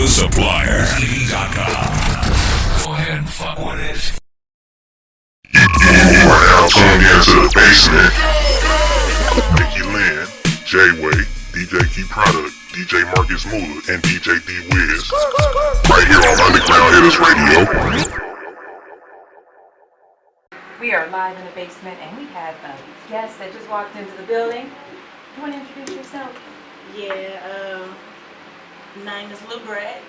The Supplier. Go ahead and fuck with it. You are now tuned into the basement. Mickey Lynn, J-Way, DJ Key Product, DJ Marcus Moolah, and DJ D-Wiz. Right here on Underground Hittas Radio. We are live in the basement and we have a guest that just walked into the building. You want to introduce yourself? Yeah, name is BRAT,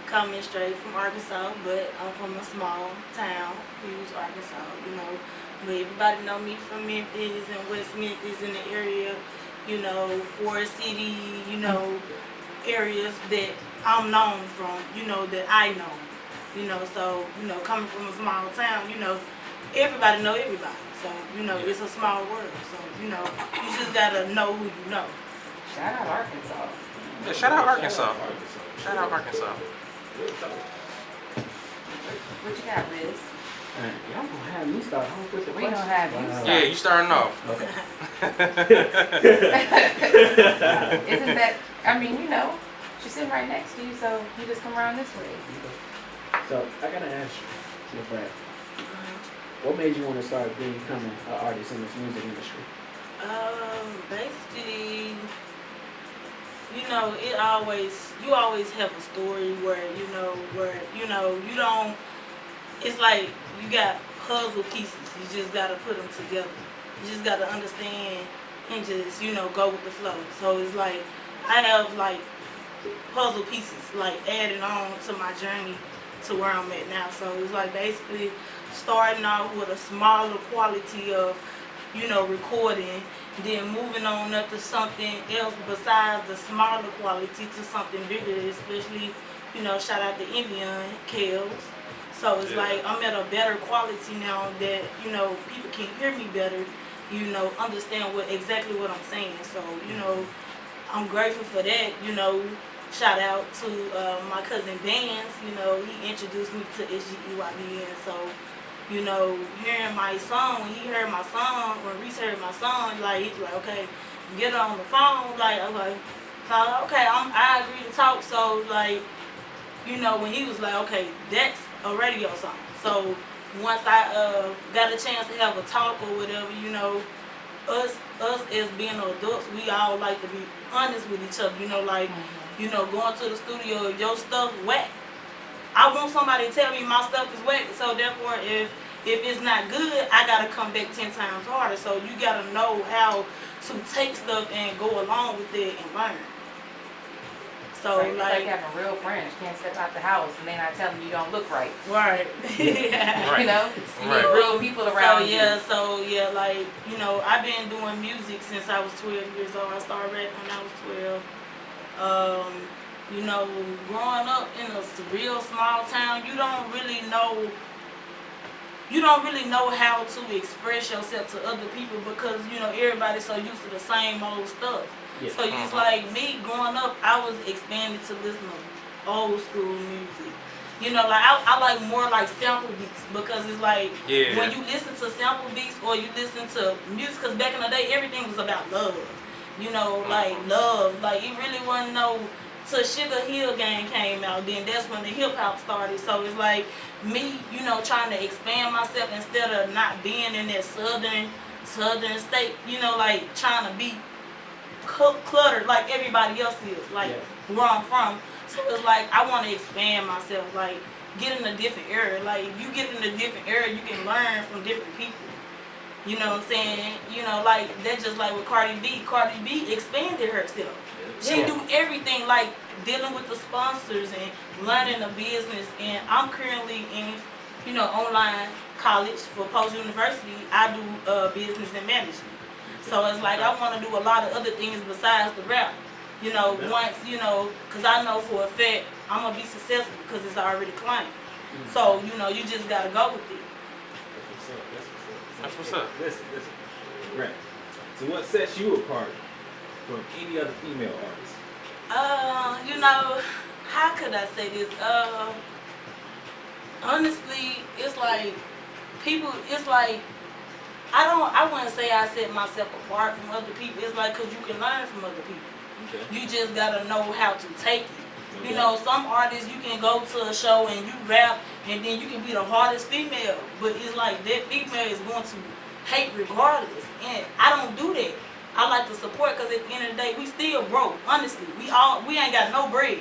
coming straight from Arkansas, but I'm from a small town, Hughes, Arkansas, But everybody know me from Memphis and West Memphis in the area, Forest City, areas that I'm known from, that I know, So, coming from a small town, everybody know everybody. So, it's a small world. So, you just gotta know who you know. Shout out Arkansas. Yeah, shout out Arkansas. Shout out Arkansas. What you got, Riz? Y'all gonna have me start off with the We don't have you start. Yeah, you starting off. Okay. Isn't that, she's sitting right next to you, so you just come around this way. So, I gotta ask you, Brad, what made you want to start becoming an artist in this music industry? Basically, you always have a story where, you don't, it's like you got puzzle pieces. You just got to put them together. You just got to understand and just, go with the flow. So it's like, I have like puzzle pieces, like adding on to my journey to where I'm at now. So it's like basically starting off with a smaller quality of, recording, then moving on up to something else besides the smaller quality to something bigger, especially, shout out to Indian Kales. So it's like I'm at a better quality now that, people can hear me better, understand exactly what I'm saying. So, I'm grateful for that, Shout out to my cousin Vance, he introduced me to SGEYBN. So, hearing my song, when he heard my song, when Reese heard my song, like, he's like, okay, get on the phone, like, okay, I agree to talk. So, like, when he was like, okay, that's a radio song. So, once I got a chance to have a talk or whatever, us as being adults, we all like to be honest with each other, going to the studio, if your stuff whack, I want somebody to tell me my stuff is whack, so therefore if it's not good, I gotta come back 10 times harder. So you gotta know how to take stuff and go along with it and learn. So it's like having real friends. You can't step out the house and then I tell them you don't look right. Right. Right. You need real people around you. Like, I've been doing music since I was 12 years old. I started rapping when I was 12. Growing up in a real small town, you don't really know how to express yourself to other people because, everybody's so used to the same old stuff. Yeah. So it's like me growing up, I was expanded to listen to old school music. I like more like sample beats because it's like when you listen to sample beats or you listen to music, because back in the day, everything was about love. Like love. Like it really wasn't till Sugar Hill Gang came out, then that's when the hip hop started. So it's like me, trying to expand myself instead of not being in that southern state, like trying to be cluttered like everybody else is, like where I'm from. So it's like I want to expand myself, like get in a different area. Like if you get in a different area, you can learn from different people. You know what I'm saying? Like that's just like with Cardi B. Cardi B expanded herself. She do everything, like dealing with the sponsors and learning the business. And I'm currently in, online college for post-university. I do business and management. So it's like I want to do a lot of other things besides the rap. Once, because I know for a fact I'm going to be successful because it's already claimed. So, you just got to go with it. That's what's up. Listen. Right. So what sets you apart from any other female artist? How could I say this? Honestly, it's like I wouldn't say I set myself apart from other people. It's like because you can learn from other people. Okay. You just gotta know how to take it. You know, some artists you can go to a show and you rap and then you can be the hardest female, but it's like that female is going to hate regardless. And I don't do that. I like to support because at the end of the day, we still broke. Honestly, we ain't got no bread.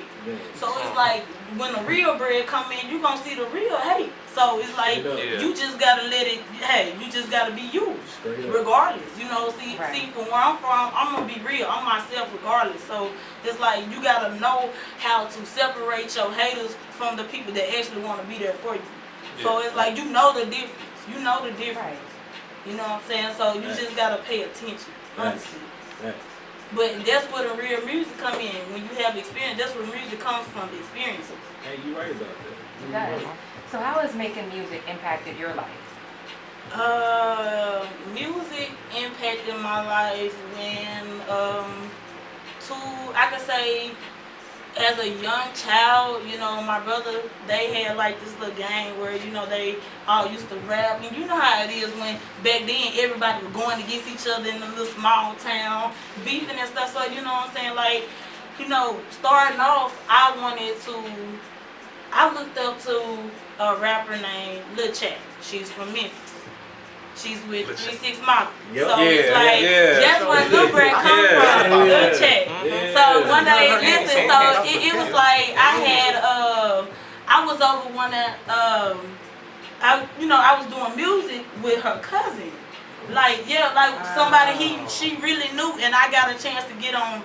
So it's like when the real bread come in, you gonna see the real hate. So it's like you just gotta let it. Hey, you just gotta be you, regardless. You know, see from where I'm from, I'm gonna be real. I'm myself regardless. So it's like you gotta know how to separate your haters from the people that actually want to be there for you. So it's like you know the difference. You know the difference. You know what I'm saying? So you just gotta pay attention. Honestly. But that's where the real music come in. When you have experience, that's where music comes from, the experiences. Hey, you right about that. It does. So how has making music impacted your life? Music impacted my life when, I could say, as a young child, you know, my brother, they had like this little gang where, you know, they all used to rap. And you know how it is when back then everybody was going against each other in a little small town, beefing and stuff. So, you know what I'm saying? Like, you know, starting off, I looked up to a rapper named Lil Chat. She's from Memphis. She's with 3-6 Mafia. So it's like, that's where Lil BRAT come from, Lil Chat. So one day, listen, so it was like, I was over one at, I was doing music with her cousin. Like, somebody she really knew, and I got a chance to get on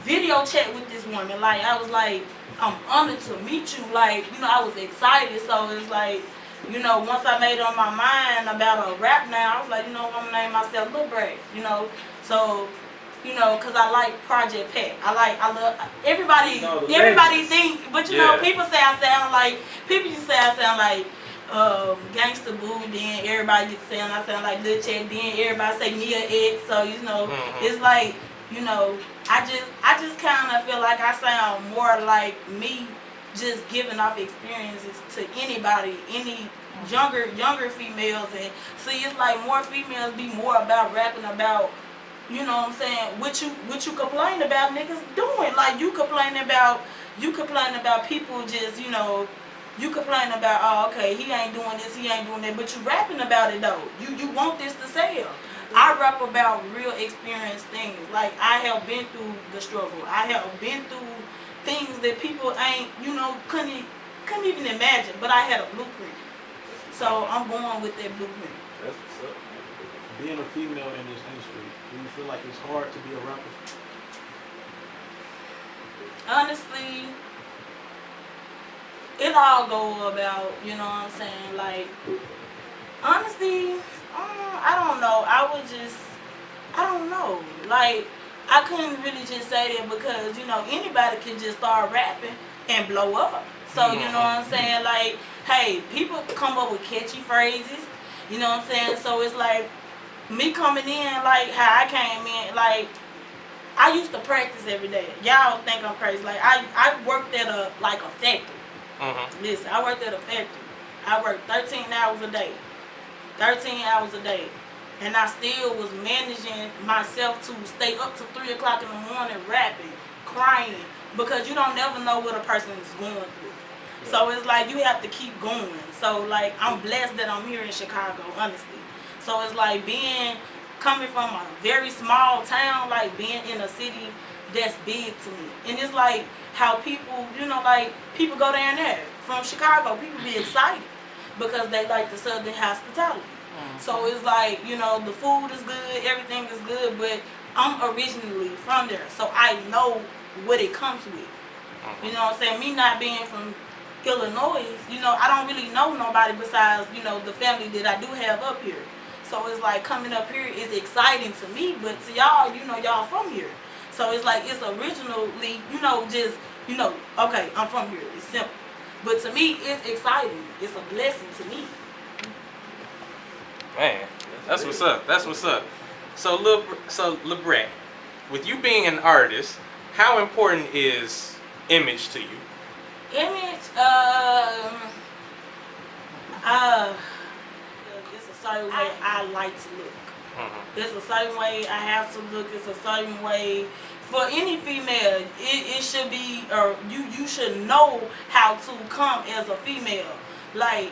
video chat with this woman. Like, I was like, I'm honored to meet you. Like, you know, I was excited. So it's like, you know, once I made up my mind about a rap now, I was like, you know, I'm gonna name myself Lil BRAT, you know. So, you know, cause I like Project Pat. I love everybody think, but you know, people say I sound like Gangsta Boo, then everybody gets saying I sound like Lil Chat, then everybody say Nia X. So, you know, it's like, you know, I just kind of feel like I sound more like me, just giving off experiences to anybody, any younger females. And see, it's like more females be more about rapping about, you know what I'm saying, what you complain about niggas doing. Like you complain about people just, you know, you complain about, oh, okay, he ain't doing this, he ain't doing that, but you rapping about it though. You want this to sell. I rap about real experience things. Like I have been through the struggle. I have been through things that people ain't, you know, couldn't even imagine. But I had a blueprint. So I'm going with that blueprint. That's what's up. Being a female in this industry, do you feel like it's hard to be a rapper? Honestly, it all go about, you know what I'm saying, like, honestly, I don't know. I don't know. Like, I couldn't really just say that because, you know, anybody can just start rapping and blow up. So, you know what I'm saying? Like, hey, people come up with catchy phrases, you know what I'm saying? So it's like, me coming in, like, how I came in, like, I used to practice every day. Y'all think I'm crazy. Like, I worked at a factory. Listen, I worked at a factory. I worked 13 hours a day. 13 hours a day. And I still was managing myself to stay up to 3 o'clock in the morning rapping, crying, because you don't never know what a person is going through. So it's like you have to keep going. So like I'm blessed that I'm here in Chicago, honestly. So it's like coming from a very small town, like being in a city that's big to me. And it's like how people, you know, like people go down there from Chicago, people be excited because they like the Southern hospitality. So it's like, you know, the food is good, everything is good, but I'm originally from there, so I know what it comes with. You know what I'm saying? Me not being from Illinois, you know, I don't really know nobody besides, you know, the family that I do have up here. So it's like coming up here is exciting to me, but to y'all, you know, y'all from here. So it's like it's originally, you know, just, you know, okay, I'm from here. It's simple. But to me, it's exciting. It's a blessing to me. Man, that's what's up. That's what's up. So Lil BRAT, with you being an artist, how important is image to you? Image, it's a certain way I like to look. It's a certain way I have to look. It's a certain way, for any female, it should be, or you should know how to come as a female. Like,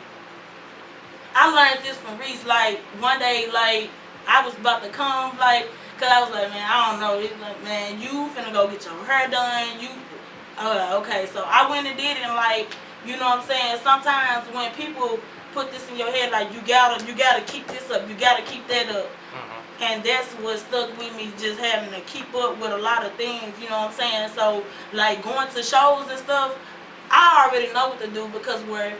I learned this from Reese. Like, one day, like, I was about to come, like, cause I was like, man, I don't know. It's like, man, you finna go get your hair done. Okay. So I went and did it, and like, you know what I'm saying? Sometimes when people put this in your head, like, you gotta keep this up, you gotta keep that up. And that's what stuck with me, just having to keep up with a lot of things, you know what I'm saying? So, like, going to shows and stuff, I already know what to do, because when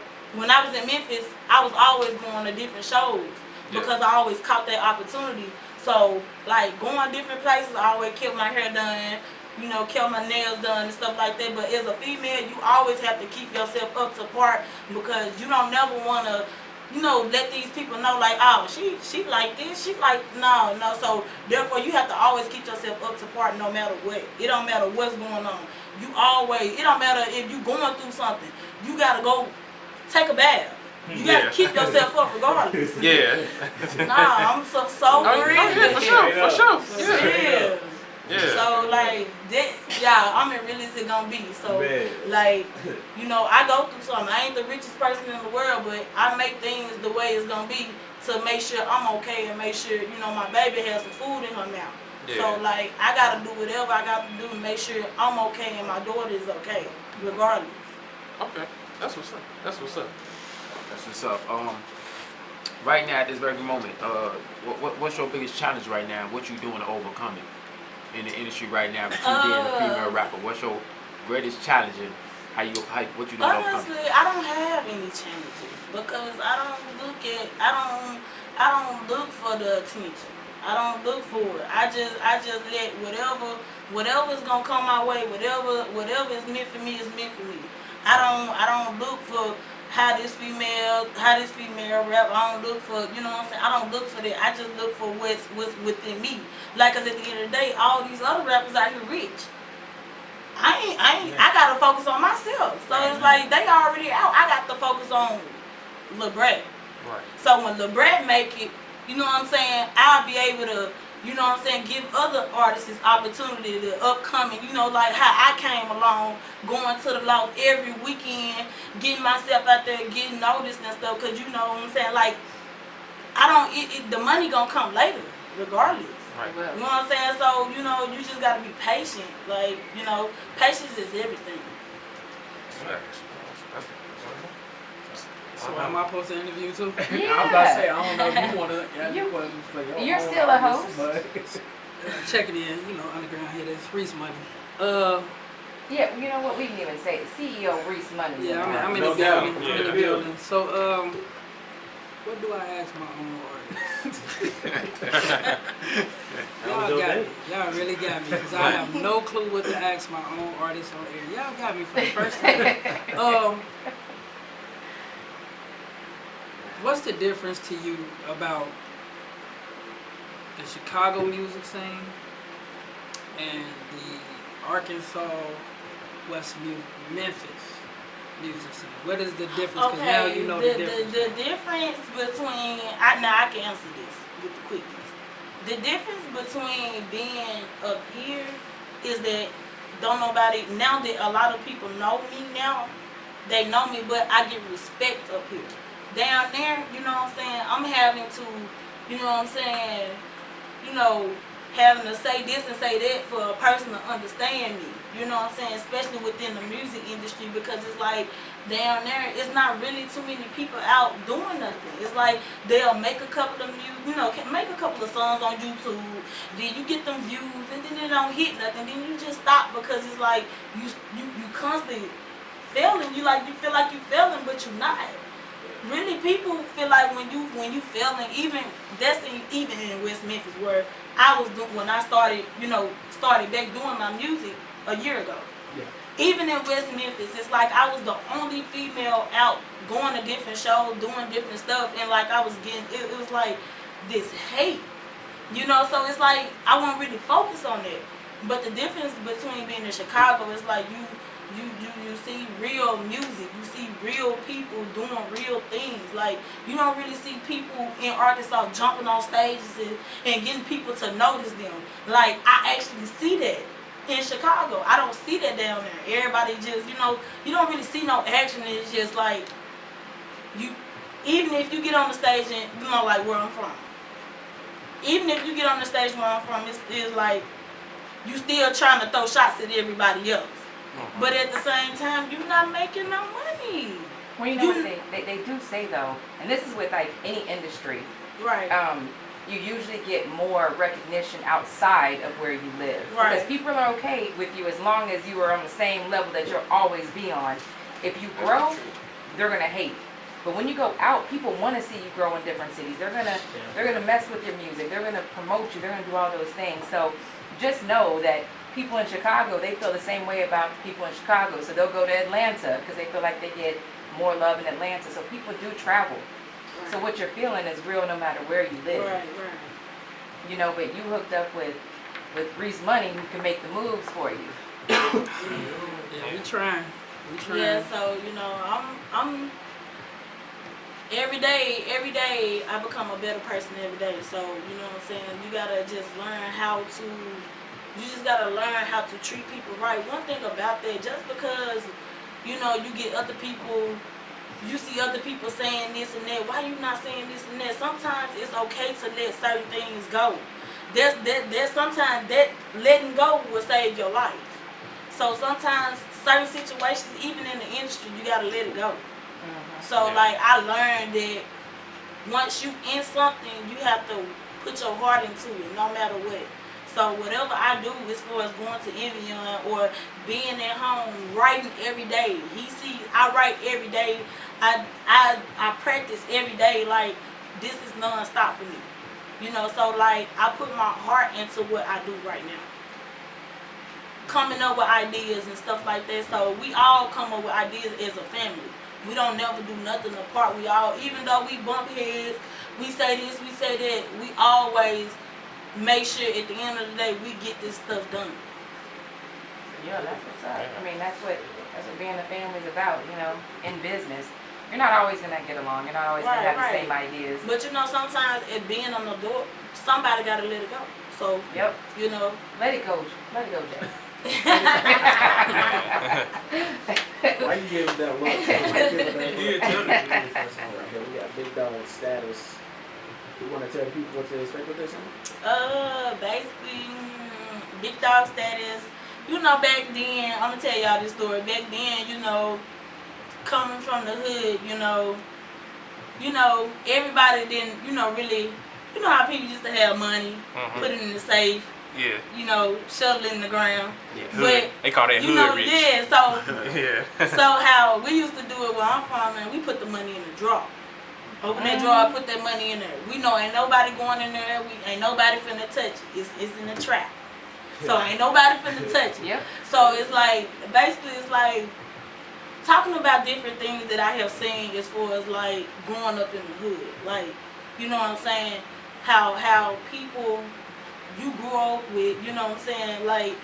I was in Memphis, I was always going to different shows because I always caught that opportunity. So, like, going different places, I always kept my hair done, you know, kept my nails done and stuff like that. But as a female, you always have to keep yourself up to par, because you don't never want to, you know, let these people know, like, oh, she like this, she like, no. So, therefore, you have to always keep yourself up to par no matter what. It don't matter what's going on. It don't matter if you going through something. You got to go take a bath. You got to keep yourself up regardless. Yeah. Nah, I'm so real. For sure. Yeah. So, like, that, I'm realistic gonna be. So, like, you know, I go through something. I ain't the richest person in the world, but I make things the way it's gonna be to make sure I'm okay and make sure, you know, my baby has some food in her mouth. Yeah. So, like, I gotta do whatever I got to do to make sure I'm okay and my daughter is okay, regardless. Okay. That's what's up. Right now at this very moment, what's your biggest challenge right now? What you doing to overcome it in the industry right now? With you being a female rapper, what's your greatest challenge and what you doing to overcome it? Honestly, I don't have any challenges, because I don't look for the attention. I don't look for it. I just let whatever's gonna come my way, whatever is meant for me is meant for me. I don't look for how this female rap. I don't look for, you know what I'm saying? I don't look for that. I just look for what's within me. Like, 'cause at the end of the day, all these other rappers out here rich. I gotta focus on myself. So it's like, they already out. I got to focus on LeBrat. Right. So when LeBrat make it, you know what I'm saying, I'll be able to, you know what I'm saying, give other artists opportunity, the upcoming, you know, like how I came along, going to the loft every weekend, getting myself out there, getting noticed and stuff, because, you know what I'm saying, like, the money gonna come later, regardless. Right. You know what I'm saying? So, you know, you just gotta be patient. Like, you know, patience is everything. So am I supposed to interview too? Yeah. I was about to say, I don't know if you want to answer questions for your You're own still a artists, host. but- Checking in, you know, underground here. That's Reese Money. Yeah, you know what? We can even say it. CEO Reese Money. Yeah, I'm in No the doubt. building. I'm in the Yeah. building. So, what do I ask my own artists? Y'all got me. Y'all really got me, because I have no clue what to ask my own artists on air. Y'all got me for the first time. What's the difference to you about the Chicago music scene and the Arkansas, Memphis music scene? What is the difference? Because now you know the difference. The difference between, I can answer this with the quickness. The difference between being up here is that now that a lot of people know me now, they know me, but I get respect up here. Down there, you know what I'm saying, I'm having to, you know what I'm saying, you know, having to say this and say that for a person to understand me, you know what I'm saying, especially within the music industry, because it's like, down there, it's not really too many people out doing nothing. It's like, they'll make a couple of make a couple of songs on YouTube, then you get them views, and then they don't hit nothing, then you just stop, because it's like, you constantly failing, you feel like you failing, but you're not. Really, people feel like when you failing, even in West Memphis, where I was doing, when I started back doing my music a year ago. Yeah. Even in West Memphis, it's like I was the only female out going to different shows, doing different stuff, and like I was getting, it was like this hate, you know. So it's like I wasn't really focused on that. But the difference between being in Chicago is like you see real music, you see real people doing real things. Like, you don't really see people in Arkansas jumping on stages and getting people to notice them. Like, I actually see that. in Chicago. I don't see that down there. Everybody just, you know, you don't really see no action. It's just like, you, even if you get on the stage and, you know, like where I'm from. Even if you get on the stage where I'm from, it's like, you still trying to throw shots at everybody else. But at the same time, you're not making no money. Well, you know what they do say though, and this is with like any industry. Right. You usually get more recognition outside of where you live. Right. Because people are okay with you as long as you are on the same level that you'll always be on. If you grow, they're gonna hate. But when you go out, people want to see you grow in different cities. They're gonna mess with your music. They're gonna promote you. They're gonna do all those things. So just know that people in Chicago, they feel the same way about people in Chicago. So they'll go to Atlanta because they feel like they get more love in Atlanta. So people do travel. Right. So what you're feeling is real no matter where you live. Right. You know, but you hooked up with Reese Money who can make the moves for you. Yeah, we trying. Yeah, so, you know, I'm every day I become a better person every day. So, you know what I'm saying? You gotta just learn how to treat people right. One thing about that, just because, you know, you get other people, you see other people saying this and that, why you not saying this and that? Sometimes it's okay to let certain things go. There's sometimes that letting go will save your life. So sometimes certain situations, even in the industry, you gotta let it go. So like I learned that once you in something, you have to put your heart into it, no matter what. So whatever I do as far as going to Evian or being at home, writing every day. I write every day. I practice every day. Like this is non-stop for me. You know, so like I put my heart into what I do right now. Coming up with ideas and stuff like that. So we all come up with ideas as a family. We don't never do nothing apart. We all, even though we bump heads, we say this, we say that, we always make sure at the end of the day we get this stuff done. Yeah, that's what's up. I mean, that's what being a family's about, you know, in business. You're not always going to get along. You're not always going to have the same ideas. But, you know, sometimes it being on the door, somebody got to let it go. So, yep. You know. Let it go. Let it go, Jay. Why you giving that look? You tell me. Okay, we got Big Dog Status. You want to tell people what to expect with this one? Basically, Big Dog Status. You know, back then, I'm gonna tell y'all this story. Back then, you know, coming from the hood, you know, everybody didn't, you know, really, you know how people used to have money, put it in the safe. Yeah. You know, shovel it in the ground. Yeah. But they call that hood rich. Yeah, so yeah. So how we used to do it where I'm from, and we put the money in the drawer. Open that drawer, put that money in there. We know ain't nobody going in there. Ain't nobody finna touch it. It's in the trap. So ain't nobody finna touch it. Yep. So it's like, basically it's like talking about different things that I have seen as far as like growing up in the hood. Like, you know what I'm saying? How people you grew up with, you know what I'm saying? Like,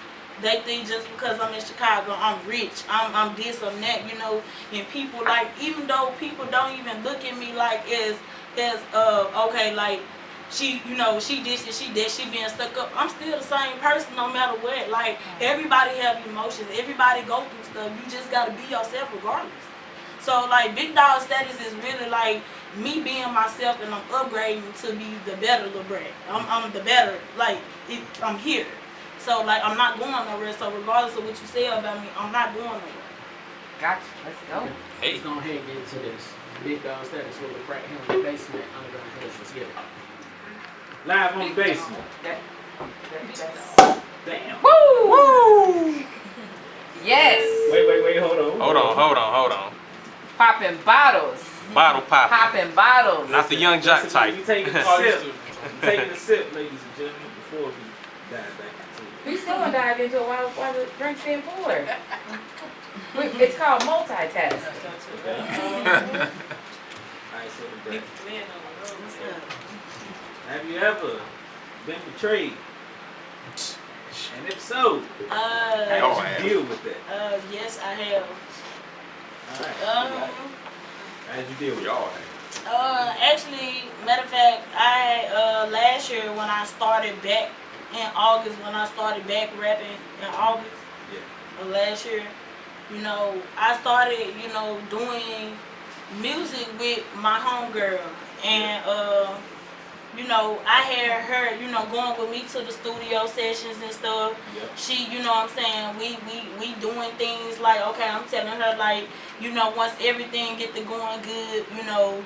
they think just because I'm in Chicago, I'm rich, I'm this, I'm that, you know, and people like, even though people don't even look at me like as okay, like, she, you know, she this and she that, she being stuck up, I'm still the same person no matter what. Like, everybody have emotions, everybody go through stuff, you just gotta be yourself regardless. So, like, Big Dog Status is really like me being myself, and I'm upgrading to be the better Lil Brat. I'm the better, like, I'm here. So, like, I'm not going nowhere. So, regardless of what you say about me, I'm not going nowhere. Gotcha. Let's go. Hey. Let's go ahead and get into this. Big Dog Status with the Crack Hill in the basement, underground hills. Let's get it. Live on the basement. Damn. Woo! Woo! Yes. Wait, hold on. Popping bottles. Bottle pop. Popping bottles. Not the young jock type. You taking a sip. You taking a sip, ladies and gentlemen, before we dive back into it. We still gonna dive into it while the drink's being poured. It's called multitask. Okay. Alright, so the break. Have you ever been betrayed? And if so, how did you deal with that? Yes, I have. Alright. How did you deal with it? Actually, matter of fact, I last year when I started back in August when I started back rapping in August of last year. You know, I started, you know, doing music with my homegirl, and you know, I had her, you know, going with me to the studio sessions and stuff. Yep. She, you know what I'm saying, we doing things like, okay, I'm telling her, like, you know, once everything get to going good, you know,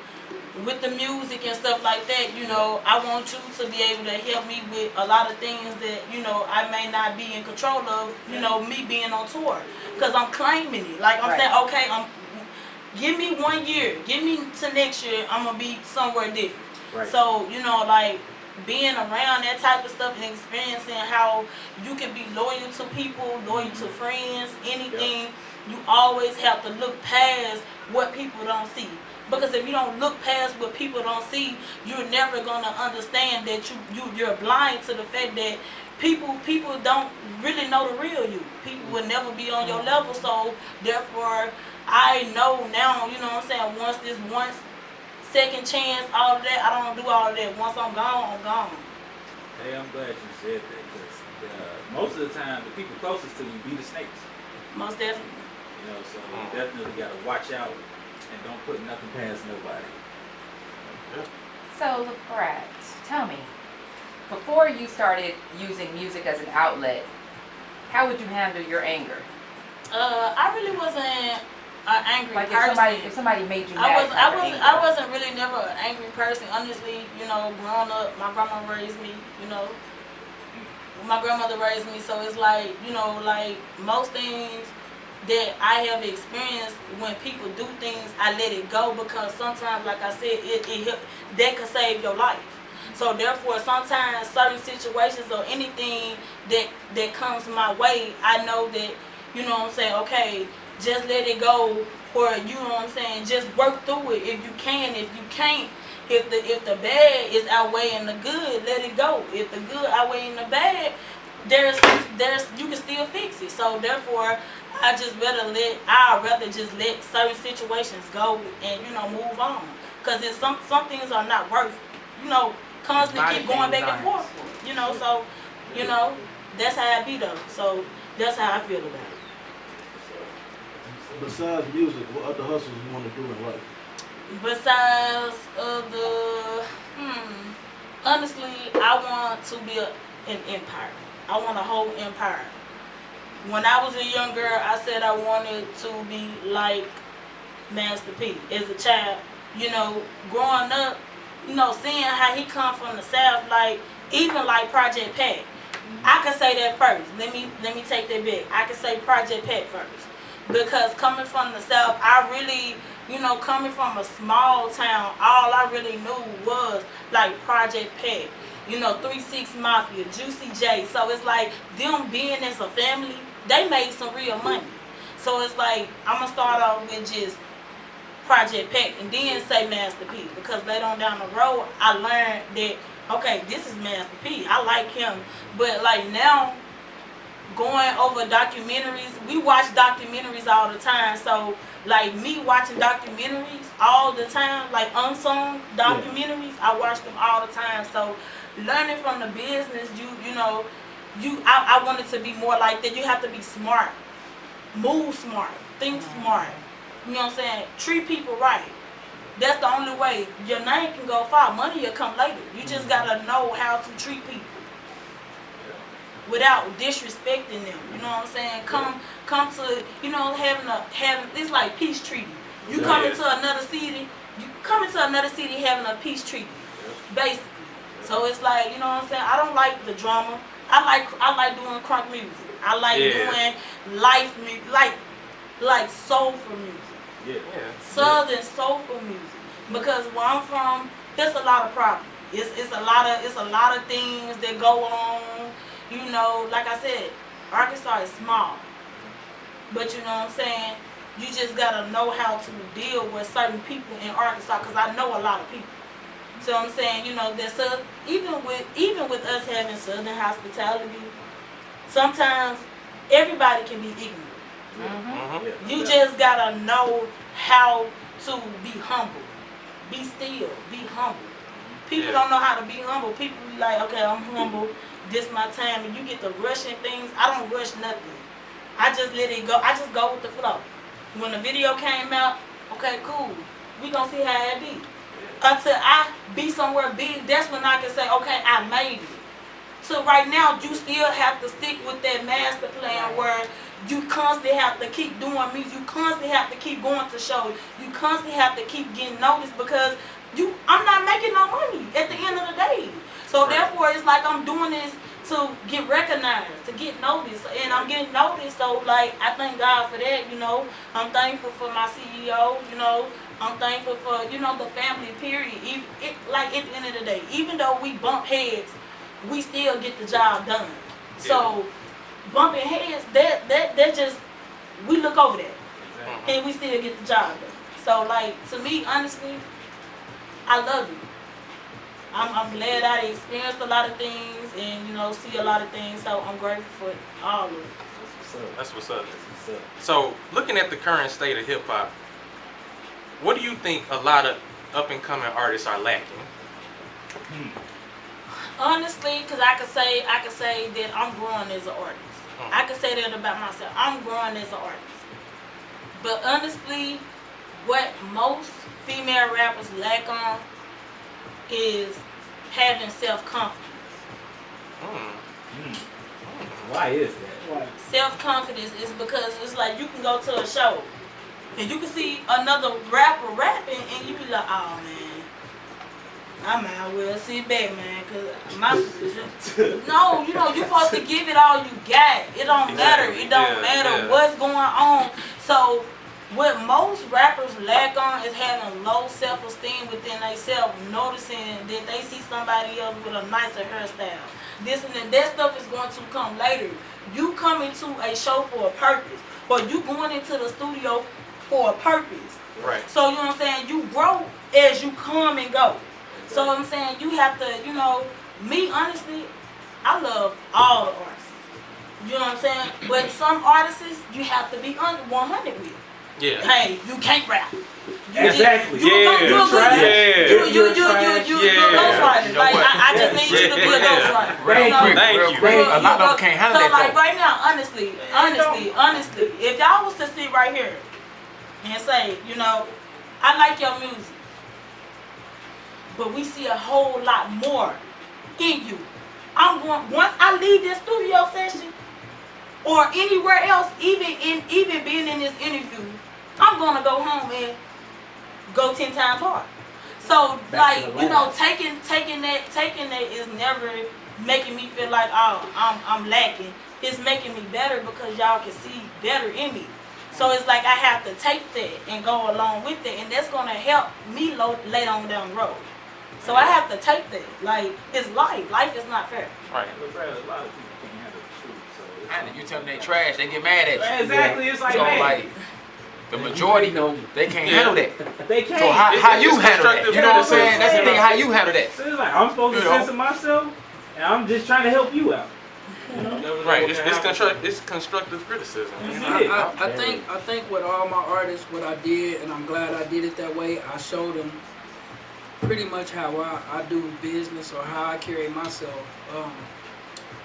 with the music and stuff like that, you know, I want you to be able to help me with a lot of things that, you know, I may not be in control of, you know, me being on tour. Because I'm claiming it. Like, I'm saying, okay, give me 1 year. Give me to next year, I'm going to be somewhere different. Right. So, you know, like, being around that type of stuff and experiencing how you can be loyal to people, loyal to friends, anything, you always have to look past what people don't see. Because if you don't look past what people don't see, you're never gonna understand that you're blind to the fact that people don't really know the real you. People will never be on your level. So therefore, I know now, you know what I'm saying, once second chance, all of that, I don't do all of that. Once I'm gone, I'm gone. Hey, I'm glad you said that, because most of the time, the people closest to you be the snakes. Most definitely. You know, so you definitely got to watch out and don't put nothing past nobody. So, BRAT, tell me, before you started using music as an outlet, how would you handle your anger? I really wasn't an angry Like person. if somebody made you mad, I wasn't really never an angry person. Honestly, you know, growing up, my grandma raised me. You know, my grandmother raised me, so it's like, you know, like most things that I have experienced, when people do things, I let it go, because sometimes, like I said, that could save your life. So therefore, sometimes certain situations or anything that comes my way, I know that, you know what I'm saying, okay, just let it go, or, you know what I'm saying, just work through it if you can. If you can't, if the bad is outweighing the good, let it go. If the good outweighing the bad, there's you can still fix it. So therefore, I'd rather just let certain situations go and, you know, move on. Because some things are not worth, you know, constantly keep going back and forth. You know, so, you know, that's how I be though. So that's how I feel about it. Besides music, what other hustles you want to do in life? Besides honestly, I want to be an empire. I want a whole empire. When I was a young girl, I said I wanted to be like Master P. As a child, you know, growing up, you know, seeing how he come from the South, like, even like Project Pat. I could say that first. Let me take that back. I could say Project Pat first. Because coming from the South, I really, you know, coming from a small town, all I really knew was like Project Pat, you know, 3-6 Mafia, Juicy J. So it's like them being as a family, they made some real money. So it's like, I'm going to start off with just Project Pat and then say Master P. Because later on down the road, I learned that, okay, this is Master P. I like him. But like now, going over documentaries, we watch documentaries all the time. So like me watching documentaries all the time, like unsung documentaries, I watch them all the time. So learning from the business, you know, I wanted to be more like that. You have to be smart, move smart, think smart. You know what I'm saying? Treat people right. That's the only way your name can go far. Money will come later. You just gotta know how to treat people without disrespecting them. You know what I'm saying? Come to, you know, having it's like peace treaty. You come into another city, having a peace treaty, basically. So it's like, you know what I'm saying? I don't like the drama. I like doing crunk music. I like doing life music, like soulful music. Southern soulful music. Because where I'm from, there's a lot of problems. It's a lot of things that go on. You know, like I said, Arkansas is small. But you know what I'm saying? You just gotta know how to deal with certain people in Arkansas, because I know a lot of people. So I'm saying, you know, that even with us having Southern hospitality, sometimes everybody can be ignorant. You just gotta know how to be humble. Be still, be humble. People don't know how to be humble. People be like, okay, I'm humble. this my time, and you get to rushing things. I don't rush nothing. I just let it go. I just go with the flow. When the video came out, okay, cool. We gonna see how it be. Until I be somewhere big, that's when I can say, okay, I made it. So right now, you still have to stick with that master plan where you constantly have to keep doing music. You constantly have to keep going to shows. You constantly have to keep getting noticed because I'm not making no money at the end of the day. So therefore, it's like I'm doing this to get recognized, to get noticed, and I'm getting noticed. So like, I thank God for that. You know, I'm thankful for my CEO. You know, I'm thankful for the family. Period. Like at the end of the day, even though we bump heads, we still get the job done. So bumping heads, that just, we look over that, and we still get the job done. So like, to me, honestly, I love it. I'm glad I experienced a lot of things and see a lot of things. So I'm grateful for all of it. That's what's up. So looking at the current state of hip hop, what do you think a lot of up and coming artists are lacking? Honestly, because I could say that I'm growing as an artist. I could say that about myself. I'm growing as an artist. But honestly, what most female rappers lack on is having self-confidence. Why is that? Self-confidence is because it's like you can go to a show and you can see another rapper rapping and you be like, oh man, I might as well sit back, man, cause my no, you're supposed to give it all you got. It don't matter. It don't matter what's going on. So what most rappers lack on is having low self-esteem within themselves, noticing that they see somebody else with a nicer hairstyle. This and that stuff is going to come later. You come into a show for a purpose, or you going into the studio for a purpose. Right. So you know what I'm saying? You grow as you come and go. So I'm saying you have to, me honestly, I love all the artists. You know what I'm saying? But some artists you have to be under 100 with. Yeah. Hey, you can't rap. Exactly. You a ghostwriter. Like I just need you to be a ghostwriter. Thank you. A lot of them can't handle so that. Like right now, honestly, if y'all was to sit right here and say, I like your music, but we see a whole lot more in you. Once I leave this studio session or anywhere else, even being in this interview, I'm gonna go home and go 10 times harder. So taking that is never making me feel like I'm lacking. It's making me better because y'all can see better in me. So it's like I have to take that and go along with it, and that's gonna help me later on down the road. So I have to take that. Like, it's life. Life is not fair. Right. A lot of people can handle the truth. So And you tell them they trash, they get mad at you. exactly. It's like, So man, like, the majority, they can't handle that. they can't. So how you It's handle that? constructive You know what I'm saying? criticism. That's the thing. How you handle that? So it's like I'm supposed to censor myself, and I'm just trying to help you out. Right. It's constructive criticism. I think with all my artists, what I did, and I'm glad I did it that way, I showed them pretty much how I do business or how I carry myself.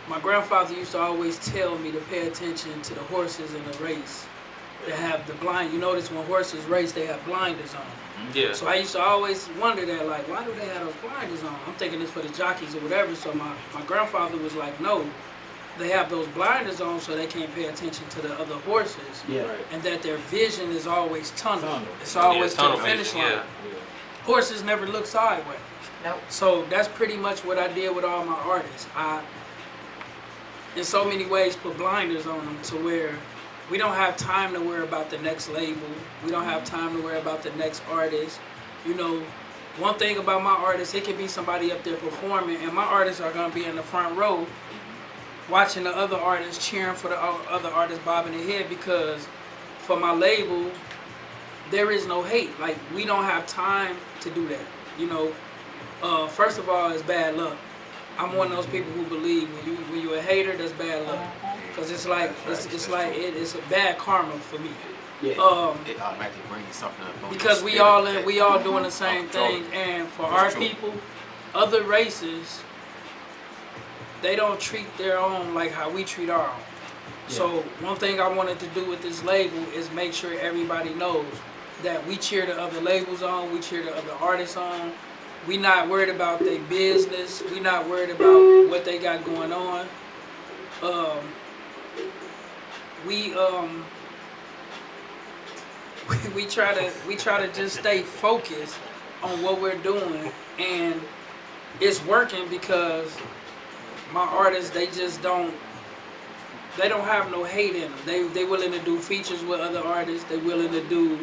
My grandfather used to always tell me to pay attention to the horses in the race. They have the blind. You notice when horses race, they have blinders on. Yeah. So I used to always wonder that, like, why do they have those blinders on? I'm thinking it's for the jockeys or whatever. So my grandfather was like, no, they have those blinders on so they can't pay attention to the other horses. Yeah. Right. And that their vision is always tunnel. It's always to the finish line. Yeah. Horses never look sideways. Nope. So that's pretty much what I did with all my artists. I, in so many ways, put blinders on them to where we don't have time to worry about the next label. We don't have time to worry about the next artist. One thing about my artists, it can be somebody up there performing, and my artists are going to be in the front row watching the other artists, cheering for the other artists bobbing their head, because for my label, there is no hate. Like, we don't have time to do that. First of all, it's bad luck. I'm one of those people who believe when you're a hater, that's bad luck. Because it's a bad karma for me. Yeah. It automatically brings something up. Because we all doing the same thing, and for our people, other races, they don't treat their own like how we treat our own. So one thing I wanted to do with this label is make sure everybody knows that we cheer the other labels on, we cheer the other artists on. We not worried about their business. We not worried about what they got going on. We we try to just stay focused on what we're doing, and it's working because my artists, they don't have no hate in them. They willing to do features with other artists. They willing to do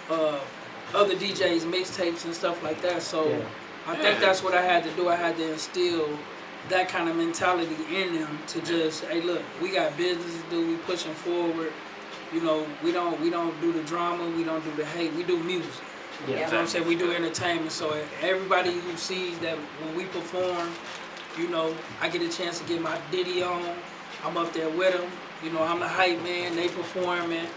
other DJs mixtapes and stuff like that. So I think that's what I had to do. I had to instill that kind of mentality in them to just, hey, look, we got business to do. We pushing forward. You know, we don't do the drama. We don't do the hate. We do music. You know what I'm saying? We do entertainment. So everybody who sees that when we perform, you know, I get a chance to get my ditty on. I'm up there with them. You know, I'm the hype man. They performing.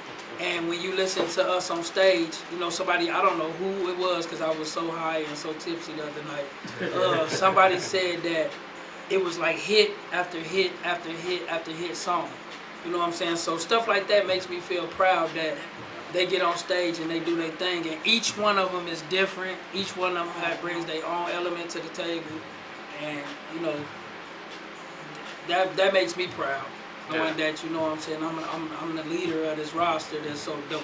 And when you listen to us on stage, you know, somebody, I don't know who it was because I was so high and so tipsy the other night. Somebody said that it was like hit after hit after hit after hit song. You know what I'm saying? So stuff like that makes me feel proud that they get on stage and they do their thing. And each one of them is different. Each one of them brings their own element to the table. And, you know, that makes me proud. Knowing that, you know what I'm saying, I'm the leader of this roster that's so dope.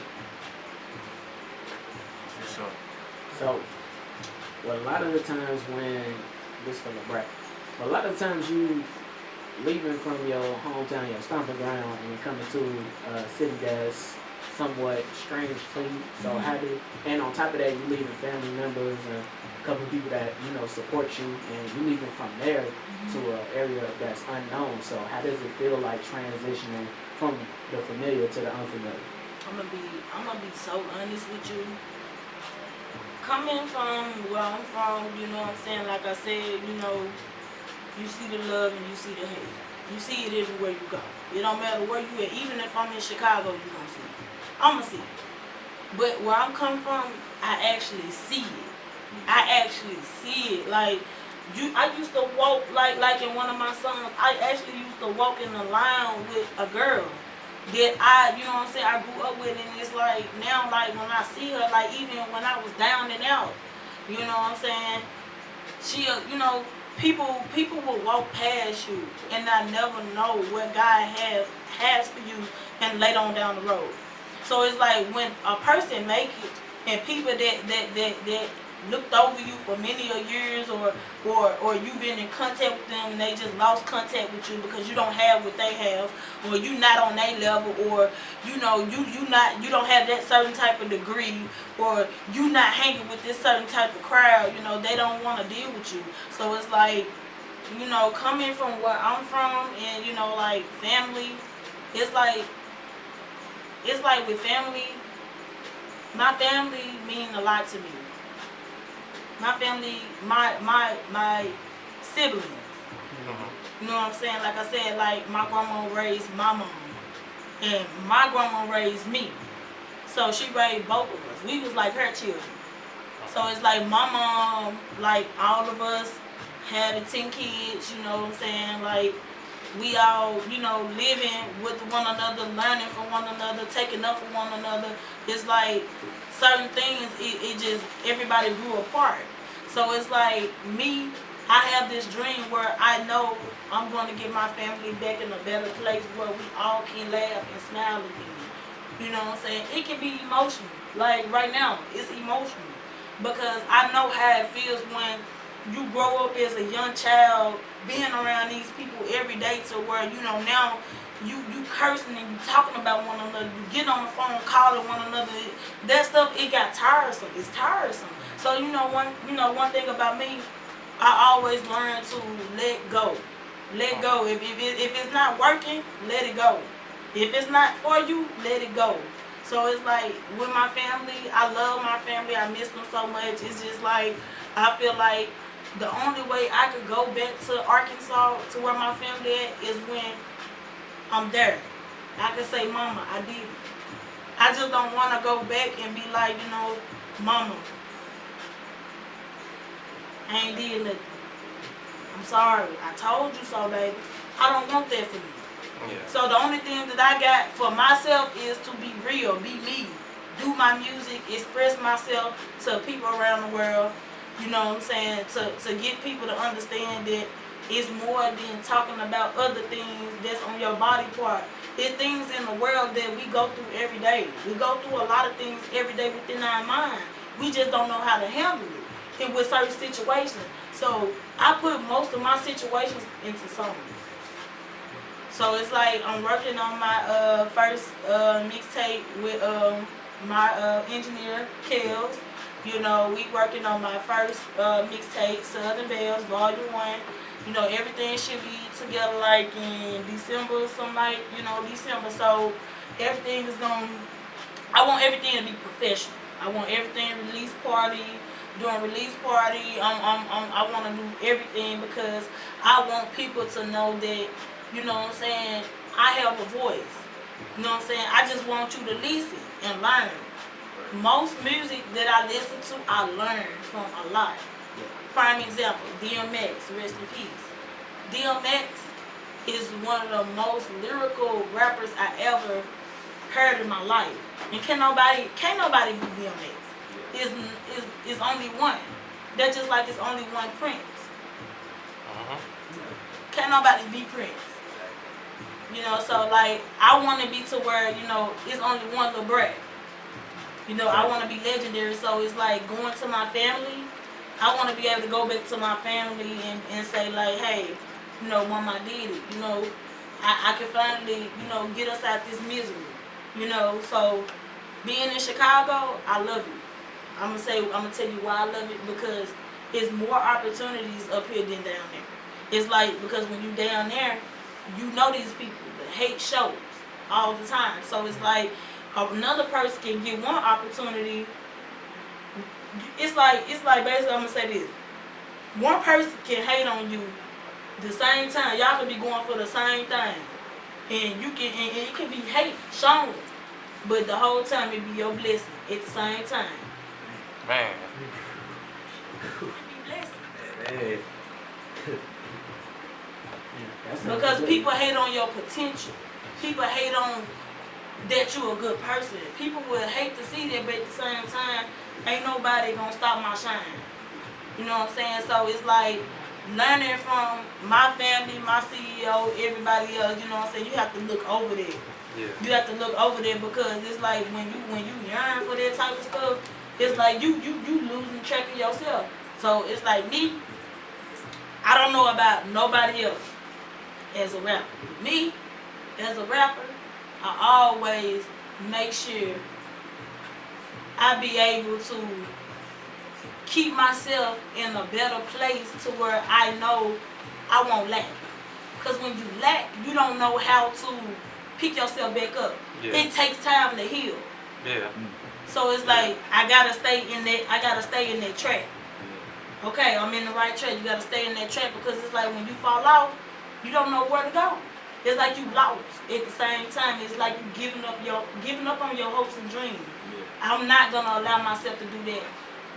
So, well, a lot of the times when, this from the BRAT, a lot of times you leaving from your hometown, your stomping ground, and coming to a city that's somewhat strange to you. So how do, and on top of that, you leaving family members and a couple of people that, you know, support you, and you leaving from there to an area that's unknown. So how does it feel like transitioning from the familiar to the unfamiliar? I'm gonna be so honest with you. Coming from where I'm from, you know what I'm saying, like I said, you know, you see the love and you see the hate. You see it everywhere you go. It don't matter where you at. Even if I'm in Chicago, you gonna see it. I'm gonna see it. But where I'm coming from, I actually see it. I actually see it. Like, I used to walk, like in one of my songs, I actually used to walk in the line with a girl that I, you know what I'm saying, I grew up with, and it's like, now, like, when I see her, like, even when I was down and out, you know what I'm saying, she, you know, people will walk past you and not never know what God has for you and later on down the road. So it's like when a person make it and people that looked over you for many years or you've been in contact with them and they just lost contact with you because you don't have what they have, or you not on their level, or you know you don't have that certain type of degree, or you not hanging with this certain type of crowd, you know, they don't want to deal with you. So it's like, you know, coming from where I'm from and, you know, like family, it's like with family, my family mean a lot to me. My family, my siblings. You know what I'm saying? Like I said, like my grandma raised my mom, and my grandma raised me. So she raised both of us. We was like her children. So it's like my mom, like all of us had 10 kids. You know what I'm saying? Like we all, you know, living with one another, learning from one another, taking up for one another. It's like certain things, it just, everybody grew apart. So it's like me, I have this dream where I know I'm going to get my family back in a better place where we all can laugh and smile again. You know what I'm saying? It can be emotional. Like right now, it's emotional. Because I know how it feels when you grow up as a young child, being around these people every day to where, you know, now you cursing and you talking about one another, you get on the phone calling one another. That stuff, it got tiresome. It's tiresome. So one thing about me, I always learn to let go. Let go. If it's not working, let it go. If it's not for you, let it go. So it's like with my family, I love my family. I miss them so much. It's just like I feel like the only way I could go back to Arkansas to where my family at is when I'm there. I can say, Mama, I did it. I just don't want to go back and be like, you know, Mama, I ain't did nothing. I'm sorry. I told you so, baby. I don't want that for you. Yeah. So the only thing that I got for myself is to be real, be me, do my music, express myself to people around the world. You know what I'm saying? To get people to understand that it's more than talking about other things that's on your body part. There's things in the world that we go through every day. We go through a lot of things every day within our mind. We just don't know how to handle it with certain situations. So I put most of my situations into songs. So it's like I'm working on my first mixtape with my engineer, Kels. You know, we working on my first mixtape, Southern Bells, Volume 1. You know, everything should be together like in December, December. So everything is I want everything to be professional. I want everything release party. During release party, I want to do everything because I want people to know that, you know what I'm saying, I have a voice. You know what I'm saying? I just want you to listen and learn. Most music that I listen to, I learn from a lot. Prime example, DMX, rest in peace. DMX is one of the most lyrical rappers I ever heard in my life. And can't nobody be DMX. Is only one. That's just like it's only one Prince. Can't nobody be Prince. You know, so like I want to be to where, you know, it's only one Lil BRAT. You know, I want to be legendary, so it's like going to my family. I want to be able to go back to my family and say like, hey, you know, Mom, I did it. You know, I can finally, you know, get us out this misery. You know, so being in Chicago, I love it. I'm gonna tell you why I love it, because it's more opportunities up here than down there. It's like, because when you down there, you know these people that hate shows all the time. So it's like another person can get one opportunity. It's like basically I'm gonna say this. One person can hate on you the same time. Y'all could be going for the same thing. And it can be hate shown. But the whole time it be your blessing at the same time. Man. Hey. Because people hate on your potential. People hate on that you a good person. People would hate to see that, but at the same time, ain't nobody gonna stop my shine. You know what I'm saying? So it's like learning from my family, my CEO, everybody else. You know what I'm saying? You have to look over there. Yeah. You have to look over there, because it's like when you yearn for that type of stuff, it's like you losing track of yourself. So it's like me, I don't know about nobody else as a rapper. Me, as a rapper, I always make sure I be able to keep myself in a better place to where I know I won't lack. Because when you lack, you don't know how to pick yourself back up. Yeah. It takes time to heal. Yeah. So it's like I gotta stay in that track. Okay, I'm in the right track. You gotta stay in that track, because it's like when you fall off, you don't know where to go. It's like you lost at the same time. It's like you giving up on your hopes and dreams. Yeah. I'm not gonna allow myself to do that,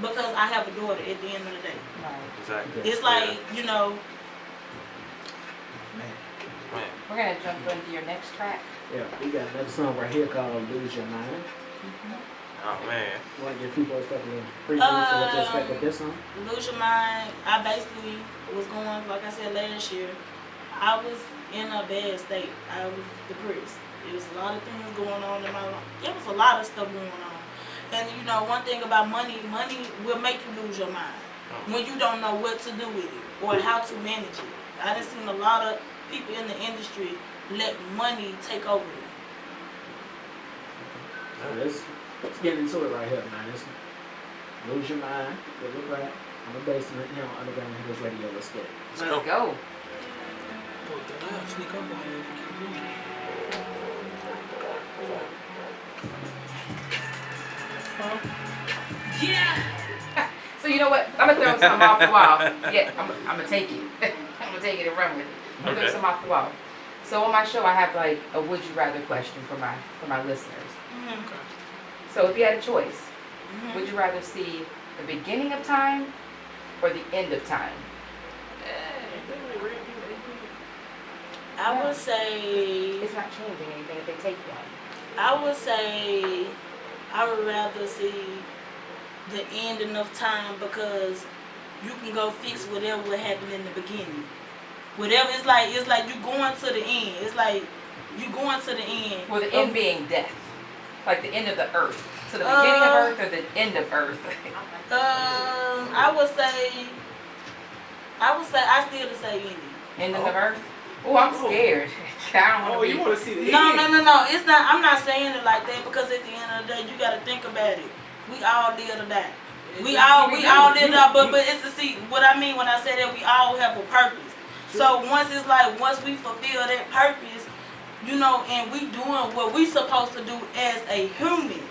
because I have a daughter at the end of the day. Right. Exactly. It's like, you know. Man. We're gonna jump into your next track. Yeah, we got another song right here called Lose Your Mind. Oh man. You want to give people a couple of previews of what to expect with this song? Lose Your Mind, I basically was going, like I said last year, I was in a bad state. I was depressed. There was a lot of things going on in my life. There was a lot of stuff going on. And you know, one thing about money will make you lose your mind when you don't know what to do with it or how to manage it. I done seen a lot of people in the industry let money take over it. Let's get into it right here, man. Let's Lose Your Mind. We'll look right on the basement here on Underground Hittas Radio. Let's get it. Let's go. Sneak up on Yeah. So you know what? I'm gonna throw something off the wall. Yeah, I'm gonna take it. I'm gonna take it and run with it. I'm gonna throw something off the wall. So on my show, I have like a would you rather question for my listeners. Mm-hmm. So if you had a choice, would you rather see the beginning of time or the end of time? I would say It's not changing anything if they take one. I would say I would rather see the ending of time because you can go fix whatever happened in the beginning. Whatever it's like you going to the end. It's like you going to the end. Well, the end being death, like the end of the earth. So the beginning of earth or the end of earth. I would say I still to say ending. End of earth. Oh, I'm scared. I don't want to be. You want to see the No. end? It's not. I'm not saying it like that because at the end of the day, you got to think about it. We all live to die. We all live to die. But it's to see what I mean when I say that we all have a purpose. So once we fulfill that purpose, and we doing what we supposed to do as a human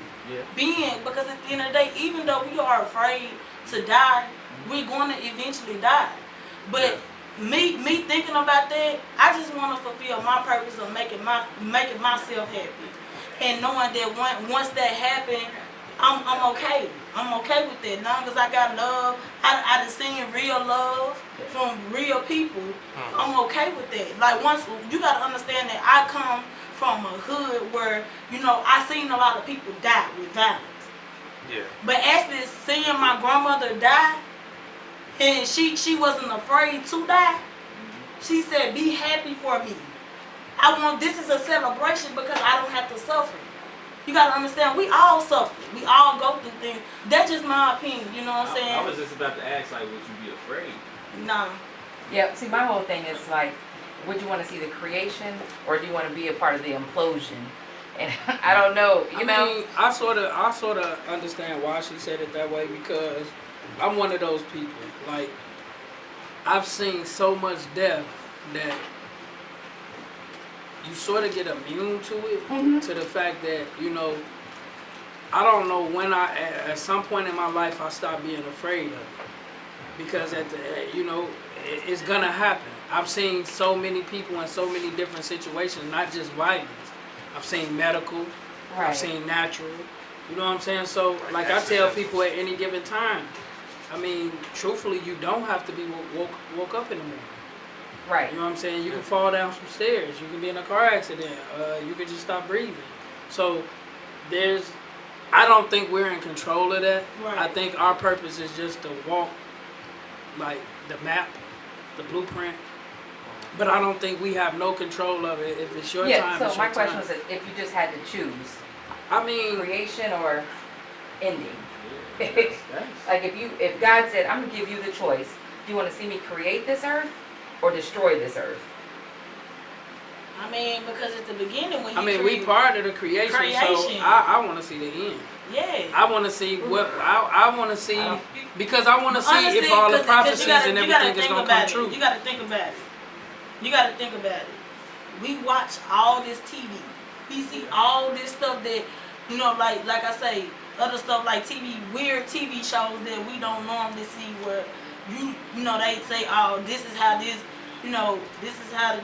being, because at the end of the day, even though we are afraid to die, we're going to eventually die. But me thinking about that, I just want to fulfill my purpose of making myself happy, and knowing that once that happens, I'm okay. I'm okay with that. Now, because I got love, I done seen real love from real people. I'm okay with that. Like once you gotta understand that I come from a hood where I seen a lot of people die with violence. Yeah. But actually seeing my grandmother die, and she wasn't afraid to die. She said, "Be happy for me. This is a celebration because I don't have to suffer." You gotta understand, we all suffer. We all go through things. That's just my opinion. You know what I'm saying? I was just about to ask, like, would you be afraid? Nah. Yeah. See, my whole thing is like, would you want to see the creation or do you want to be a part of the implosion? And I don't know. I mean, I sort of understand why she said it that way because I'm one of those people. Like, I've seen so much death that you sort of get immune to it, to the fact that, I don't know when at some point in my life I stopped being afraid of it. Because it's gonna happen. I've seen so many people in so many different situations, not just violence. I've seen medical, right. I've seen natural, you know what I'm saying? So, like I tell people at any given time, I mean, truthfully, you don't have to be woke up in the morning. Right. You know what I'm saying? You can fall down some stairs. You can be in a car accident. You can just stop breathing. So I don't think we're in control of that. Right. I think our purpose is just to walk, like the map, the blueprint. But I don't think we have no control of it. If it's your time, so it's my your question time. was if you just had to choose, I mean, creation or ending. that's Like if God said, I'm gonna give you the choice, do you want to see me create this earth or destroy this earth? I mean, because at the beginning when we part of the creation. So I want to see the end. Yeah. I want to see what I want to see because I want to see if all the prophecies and everything is gonna come true. You got to think about it. You got to think about it. We watch all this TV. We see all this stuff that like I say, other stuff like weird TV shows that we don't normally see where they say, oh, this is how this, this is how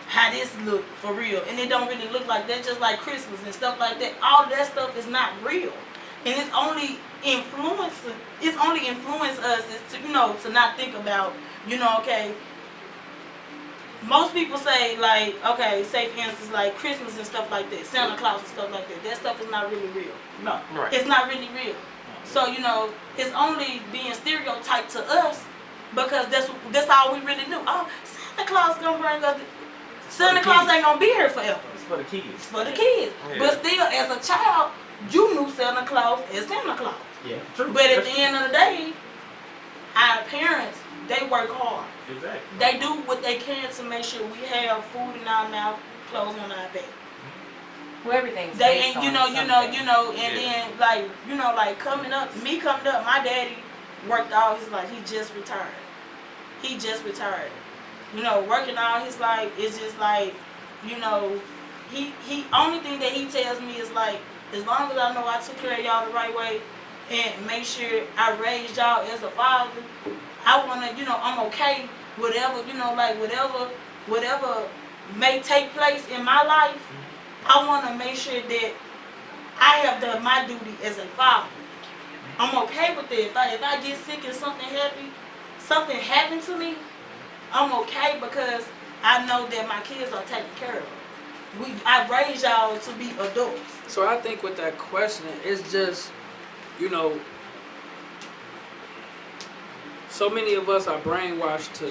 how this look for real, and it don't really look like that. Just like Christmas and stuff like that, all that stuff is not real, and it's only influence us is to not think about okay. Most people say like, okay, say for instance like Christmas and stuff like that, Santa Claus and stuff like that. That stuff is not really real. No, right. It's not really real. So it's only being stereotyped to us because that's all we really knew. Oh, Santa Claus gonna bring us. Santa Claus ain't gonna be here forever. It's for the kids. It's for the kids. Yeah. But still, as a child, you knew Santa Claus as Santa Claus. Yeah, true. But at the end of the day, our parents, they work hard. Exactly. They do what they can to make sure we have food in our mouth, clothes on our back. Well, everything's They based ain't, on something. and then like coming up, my daddy worked all his life. He just retired. Working all his life is just like, he only thing that he tells me is like, as long as I know I took care of y'all the right way and make sure I raised y'all as a father, I wanna, I'm okay, whatever may take place in my life, I wanna make sure that I have done my duty as a father. I'm okay with it. If I get sick and something happened to me, I'm okay because I know that my kids are taken care of. I raised y'all to be adults. So I think with that question, it's just, you know, so many of us are brainwashed to,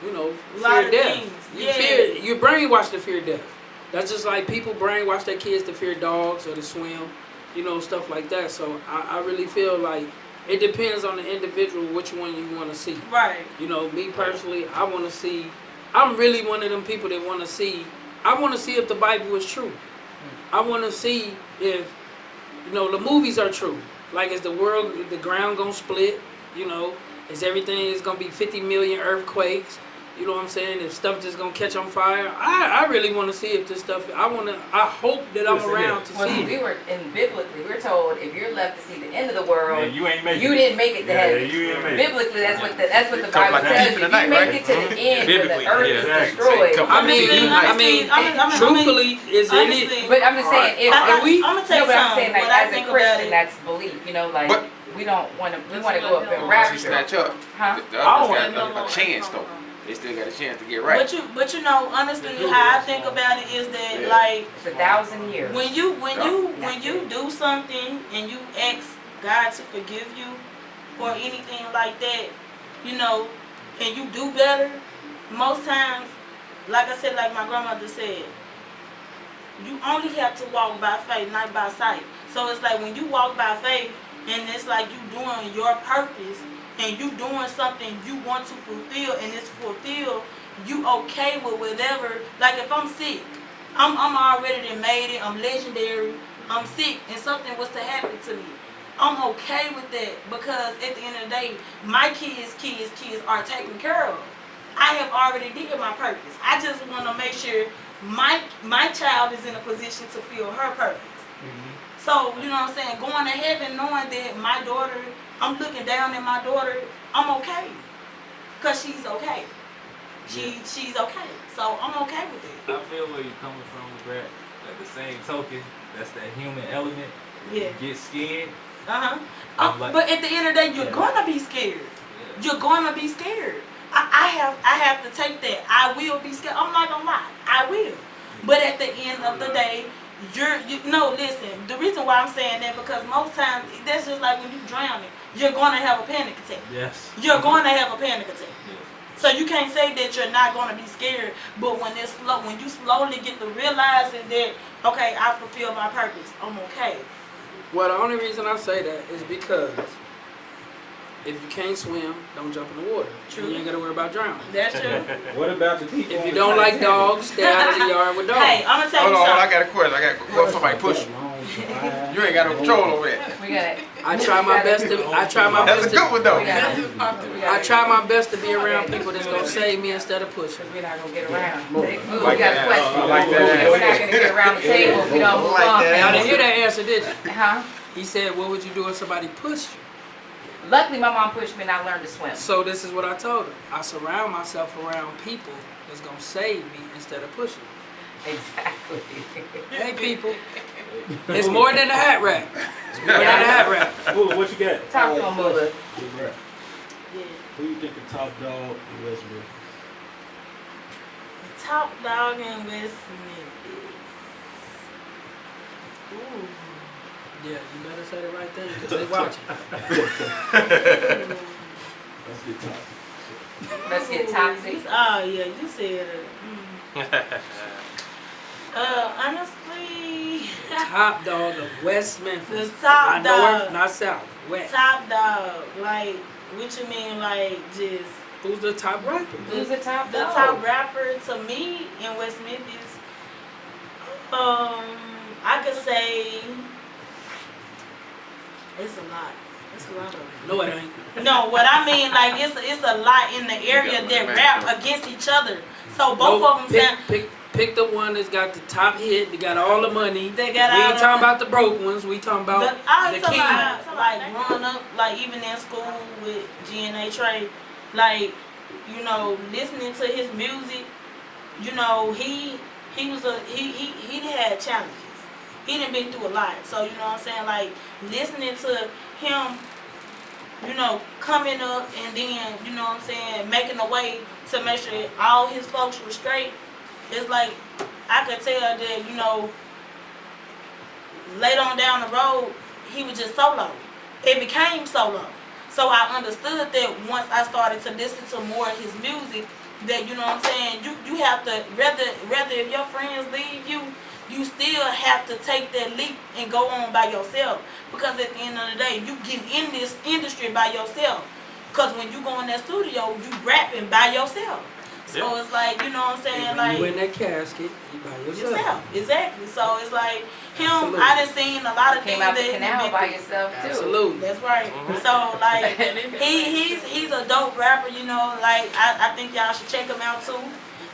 you know, fear death. You're brainwashed to fear death. That's just like people brainwash their kids to fear dogs or to swim, you know, stuff like that. So I really feel like it depends on the individual which one you want to see. Right. You know, me personally, I want to see, I'm really one of them people that want to see, I want to see if the Bible is true. I want to see if, you know, the movies are true. Like, is the world, the ground going to split, you know? Is everything is going to be 50 million earthquakes? You know what I'm saying? If stuff just going to catch on fire? I really want to see if this stuff, I hope that I'm around to see it. Biblically, we're told if you're left to see the end of the world, you ain't make you didn't make it to heaven. Biblically, that's what the Bible tells you. If you make it to the end where the earth is destroyed. I mean, truthfully, is it? But I'm just saying, I'm gonna tell you but I'm saying, something. like, as a Christian, that's belief. You know, like, we want to go up and rapture. Snatch up. Huh? The others got a chance though. They still got a chance to get right. But you know, honestly, how I think about it is that like it's 1,000 years. When you do something and you ask God to forgive you or anything like that, you know, and you do better, most times, like I said, like my grandmother said, you only have to walk by faith, not by sight. So it's like when you walk by faith and it's like you doing your purpose and you doing something you want to fulfill and it's fulfilled, you okay with whatever. Like if I'm sick, I'm already done made it, I'm legendary, I'm sick, and something was to happen to me. I'm okay with that because at the end of the day, my kids are taken care of. I have already did my purpose. I just want to make sure my child is in a position to fulfill her purpose. So, you know what I'm saying, going to heaven knowing that my daughter, I'm looking down at my daughter, I'm okay. Because she's okay. She's okay. So, I'm okay with it. I feel where you're coming from, Brad. At the same token, that's that human element. Yeah. You get scared. Like, but at the end of the day, you're going to be scared. Yeah. You're going to be scared. I have to take that. I will be scared. I'm not going to lie. I will. But at the end of the day, listen, the reason why I'm saying that because most times that's just like when you drowning, you're going to have a panic attack. Yes. You're going to have a panic attack. Yes. So you can't say that you're not going to be scared, but when you slowly get to realizing that, okay, I fulfilled my purpose, I'm okay. Well, the only reason I say that is because if you can't swim, don't jump in the water. True. You ain't got to worry about drowning. That's true. What about the people? If you don't like dogs, stay out of the yard with dogs. Hey, I'm going to tell you something. I got a question. What if somebody push you? You ain't got no control over that. I try my best to. That's a good one though. I try my best to be around people that's gonna save me instead of pushing. We're not gonna get around. We Like got a question. We're not gonna get around the table if we don't move on. Y'all didn't hear that answer, did you? Huh? He said, "What would you do if somebody pushed you?" Luckily, my mom pushed me and I learned to swim. So this is what I told her. I surround myself around people that's gonna save me instead of pushing me. Exactly. Hey, people. It's more than a hat rack. It's more than a hat rack. Mula, what you got? Talk to him, Mula. Yeah. Who you think the top dog in West Memphis? The top dog in West Memphis. Ooh. Yeah, you better say the right thing because they watching. Let's get toxic. Let's get toxic. Oh yeah, you said it. Honestly, Top dog of West Memphis. the top Not dog. north, not south. West. Top dog. Like, what you mean? Like, just Who's the top rapper? Who's the top the dog? top rapper to me in West Memphis? I could say it's a lot. It's a lot of them. No, it ain't. No, what I mean, like, it's a lot in the area that rap against each other. So both of them sound. Pick the one that's got the top hit. They got all the money. They got we all ain't talking about the broke ones. We talking about the king. Like growing up, like even in school with GNA Trey, like, you know, listening to his music, you know, he had challenges. He done been through a lot. So you know what I'm saying? Like listening to him you know, coming up and then, you know what I'm saying, making a way to make sure all his folks were straight. It's like, I could tell that, you know, later on down the road, he was just solo. It became solo. So I understood that once I started to listen to more of his music, that, you know what I'm saying, you have to, rather if your friends leave you, you still have to take that leap and go on by yourself. Because at the end of the day, you get in this industry by yourself. Because when you go in that studio, you rapping by yourself. So it's like, you know what I'm saying, like, you in that casket, you by yourself. Exactly. So it's like him. Absolutely. I done seen a lot of Came things out the that canal he by been yourself too. Absolutely. That's right. So like he's a dope rapper. You know, like I think y'all should check him out too.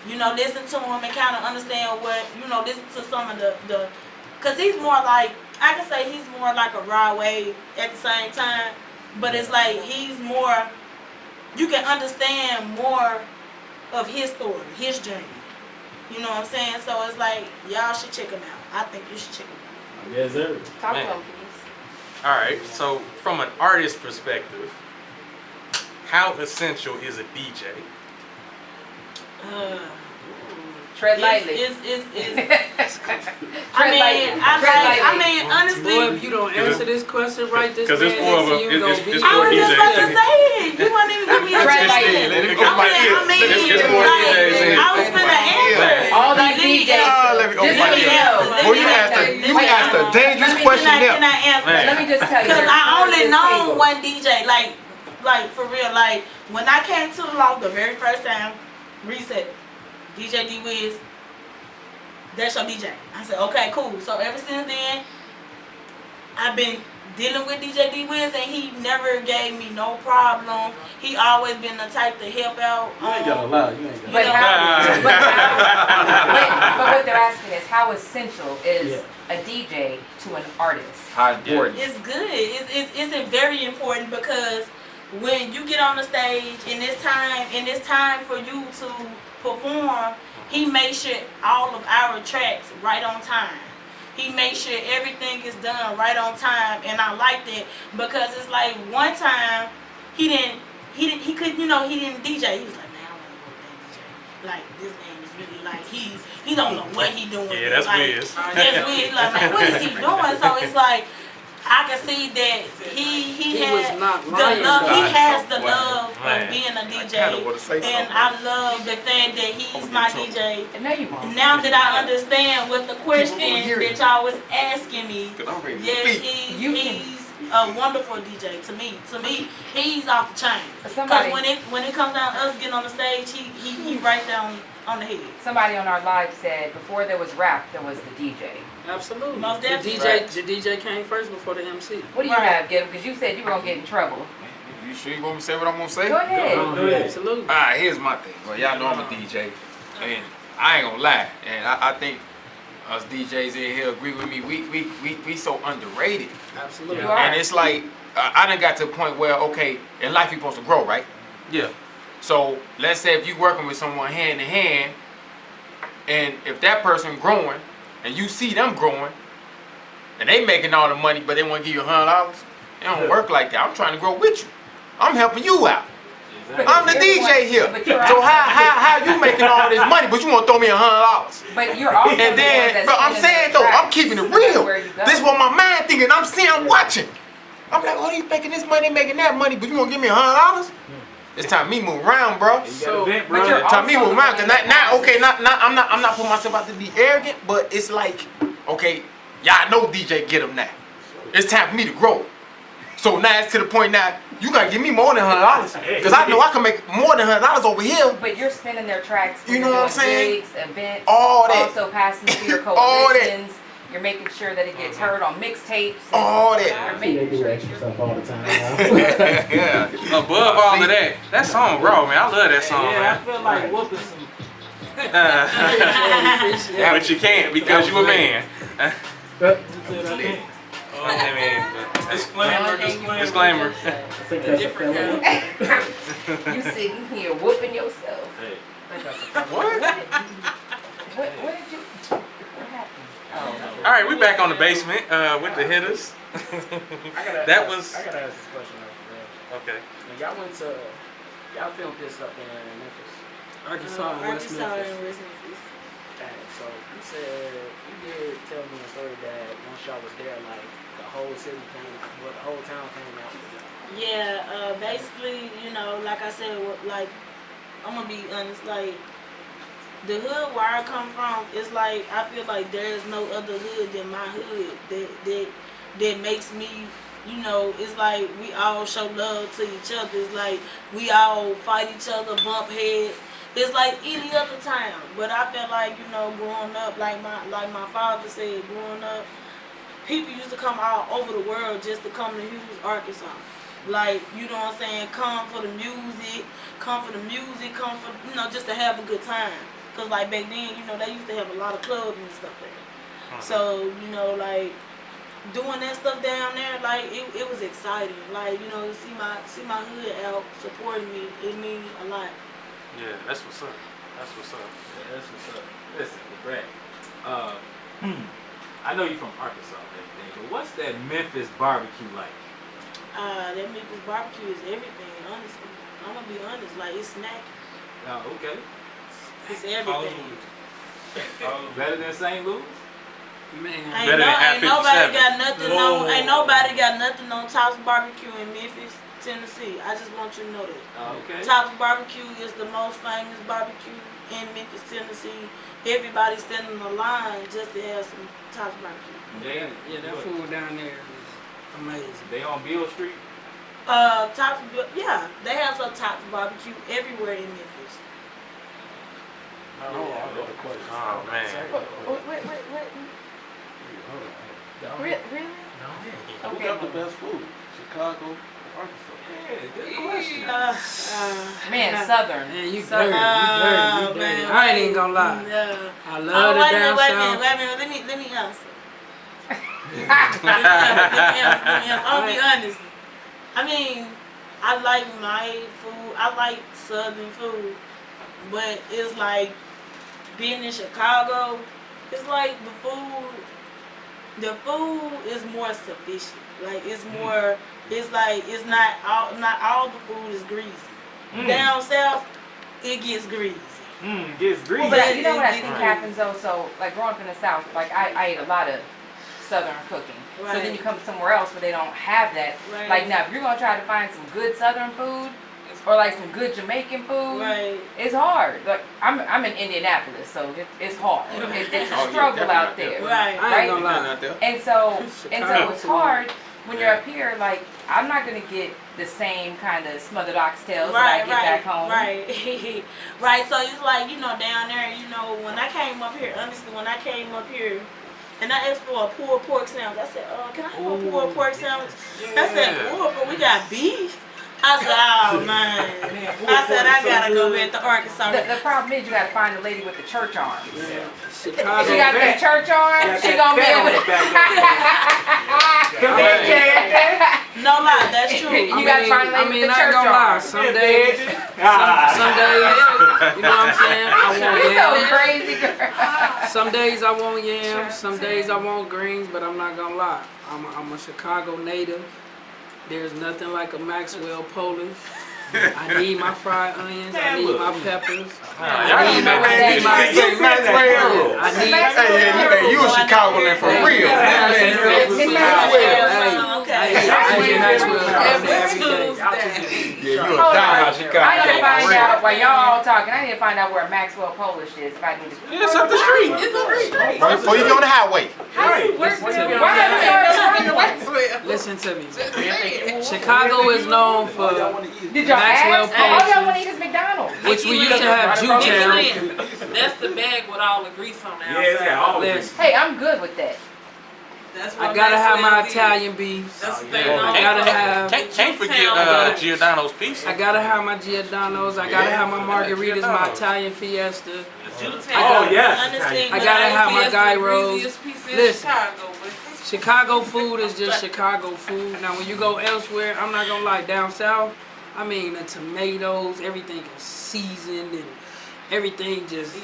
You know, listen to him and kind of understand what, you know, listen to some of the cause he's more like, I can say he's more like a raw wave at the same time, but it's like he's more, you can understand more of his story, his journey. You know what I'm saying? So it's like, y'all should check him out. I think you should check him out. Yes, sir. Talk to Man. him, please. All right. So from an artist perspective, how essential is a DJ? Tread lightly. It's Tread lightly. I mean, honestly, Boy, if you don't answer this question right, this Because it's more of a, you gonna be. it's I for was just about to DJs. say it. You wouldn't even give me a Tread chance. lightly. It's more DJs in I was finna answer. All Like, these let me DJs. let me Just open let me it. know. Boy, you asked a dangerous question Can there. I answer? Man. Let me just tell you. Because there's I cards only at this know table. one DJ, like for real, like when I came to the law the very first time, Reset, DJ D Wiz, that's your DJ. I said, okay, cool. So ever since then, I've been dealing with DJ D Wiz, and he never gave me no problem. He always been the type to help out. You ain't gotta lie. You ain't gotta But lie. but what they're asking is how essential is a DJ to an artist? How important? It's good. It's very important because when you get on the stage and it's time for you to perform, he makes sure all of our tracks right on time. He makes sure everything is done right on time, and I like that because it's like one time he didn't DJ. He was like, man, I want to go with that DJ. Like, this man is really like he don't know what he doing. Yeah, that's like, Wiz. That's Wiz. Like, man, what is he doing? So it's like I can see that he has was not the lying, love. He guys. has the love Man. of being a kinda DJ, wanna say and something. I love the fact that he's my DJ. No, you won't. Now that I understand what the question that y'all was asking me, I'm ready to yes, speak. he's a wonderful DJ to me. To me, he's off the chain. Somebody- Because when it comes down to us getting on the stage, he right down on the head. Somebody on our live said before there was rap, there was the DJ. Absolutely. Most The definitely. DJ came first before the MC. What do you have, Get him? Because you said you were gonna get in trouble. You sure you want me to say what I'm gonna say? Go ahead. Absolutely. Alright, here's my thing. Well, y'all know I'm a DJ, and I ain't gonna lie. And I think us DJs in here agree with me. We so underrated. Absolutely. You are. And it's like I done got to a point where okay, in life you're supposed to grow, right? Yeah. So let's say if you working with someone hand in hand, and if that person growing, and you see them growing, and they making all the money, but they want to give you $100, it don't work like that. I'm trying to grow with you. I'm helping you out. I'm the DJ here. But you're So also- how you making all this money, but you want to throw me $100? But you're also And then, bro, I'm saying though, I'm keeping it real. This is what my mind thinking. I'm seeing, I'm watching. I'm like, oh, you making this money, making that money, but you gonna give me $100? It's time me move around, bro. So, but you're Time me also move around, cause looking not at okay, I'm not putting myself out to be arrogant, but it's like, okay, y'all know DJ get him now. It's time for me to grow. So now it's to the point now, you gotta give me more than $100, cause I know I can make more than $100 over here. But you're spinning their tracks. You when know you're what I'm doing saying? Gigs, events, All that. Also passing through your All that. coalitions. You're making sure that it gets heard on mixtapes. All that. You're They making do sure extra you're. stuff all the time. Yeah. Above all of that song raw, man. I love that song, Yeah, I man. feel like whooping some. But you can't because you a man. I mean, disclaimer. I think that's a felony. You sitting here whooping yourself. What? What did you? What happened? Oh. All right, we back on the basement with the Hittas. I gotta That ask, was- I gotta ask this question though. Okay. And y'all filmed this up in Memphis. Arkansas, West Arkansas Memphis. and West Memphis. And so you said you did tell me a story that once y'all was there, like the whole city came, well, the whole town came out with y'all. Yeah, basically, you know, like I said, like, I'm gonna be honest, like, the hood where I come from, it's like, I feel like there's no other hood than my hood that makes me, you know, it's like we all show love to each other. It's like we all fight each other, bump heads. It's like any other town. But I feel like, you know, growing up, like my father said, growing up, people used to come all over the world just to come to Hughes, Arkansas. Like, you know what I'm saying, come for the music, come for, you know, just to have a good time. Because, like, back then, you know, they used to have a lot of clubs and stuff there. So, you know, like, doing that stuff down there, like, it was exciting. Like, you know, to see my hood out supporting me, it means a lot. Yeah, that's what's up. That's what's up. Yeah, that's what's up. Listen, Brad. I know you're from Arkansas and everything, but what's that Memphis barbecue like? That Memphis barbecue is everything, honestly. I'm gonna be honest, like, it's snacky. Oh, okay. It's everything. Better than St. Louis? Man, Ain't nobody got nothing on Tops Barbecue in Memphis, Tennessee. I just want you to know that. Okay. Tops Barbecue is the most famous barbecue in Memphis, Tennessee. Everybody's standing in the line just to have some Tops Barbecue. Yeah, that food down there is amazing. They on Beale Street? Tops, yeah, they have some Tops Barbecue everywhere in Memphis. Oh man. What? Really? Who got the best food? Chicago or Arkansas? Yeah, good question. Man, Southern. Man, you Southern. dirty. You dirty. Man, I ain't even gonna lie. Yeah. I love the down south. Wait a minute. Let me answer. I'm gonna be honest. I mean, I like my food. I like Southern food, but it's like being in Chicago. It's like the food is more sufficient. Like it's more. It's like it's not all the food is greasy. Down south, it gets greasy. Gets greasy. Well, but you know what I think happens though? So, like growing up in the South, like I ate a lot of Southern cooking. Right. So then you come somewhere else where they don't have that. Right. Like now, if you're gonna try to find some good Southern food or like some good Jamaican food, Right. it's hard. Like I'm in Indianapolis, so it's hard. It's a struggle out there. Right. I ain't gonna lie. And so it's hard when you're up here. Like I'm not gonna get the same kind of smothered oxtails that I get back home. Right. Right. So it's like, you know, down there, you know, when I came up here, honestly, and I asked for a pulled pork sandwich. I said, can I have a pulled pork sandwich? I said, but we got beef. I said, oh man. I said, I gotta go back to Arkansas. The problem is you gotta find the lady with the church arm. Yeah. If she got that church arm, she gonna be able to. No lie, that's true. You gotta find a lady with the church gonna lie. arm. Some days, you know what I'm saying? I want You so yams. crazy, girl. Some days I want yams. Some days I want greens. But I'm not gonna lie. I'm a Chicago native. There's nothing like a Maxwell Polish. I need my fried onions. I need my peppers. I need my You a Chicagoan for real. I need Maxwell every day. Yeah, you a dime Chicago. I need to find out while y'all all talking. I need to find out where Maxwell Polish is if I need to. It's up the street. Right before you get on the highway. Listen to me. Chicago is known for Did y'all Maxwell ask? All y'all Polish, want to eat is McDonald's. which we used to have Jewtown. That's the bag with all the grease on the outside. Yeah, it's got all the Listen, Hey, I'm good with that. That's I what gotta have my Maxwell's is. Italian beefs. That's the thing. I gotta have. Can't forget Giordano's pizza. I gotta have my Giordano's. I gotta have my margaritas, my Italian Fiesta. Oh, yes. I gotta have my gyros. Listen. Listen. Chicago food is just Chicago food. Now, when you go elsewhere, I'm not gonna lie, down south, I mean, the tomatoes, everything is seasoned and everything just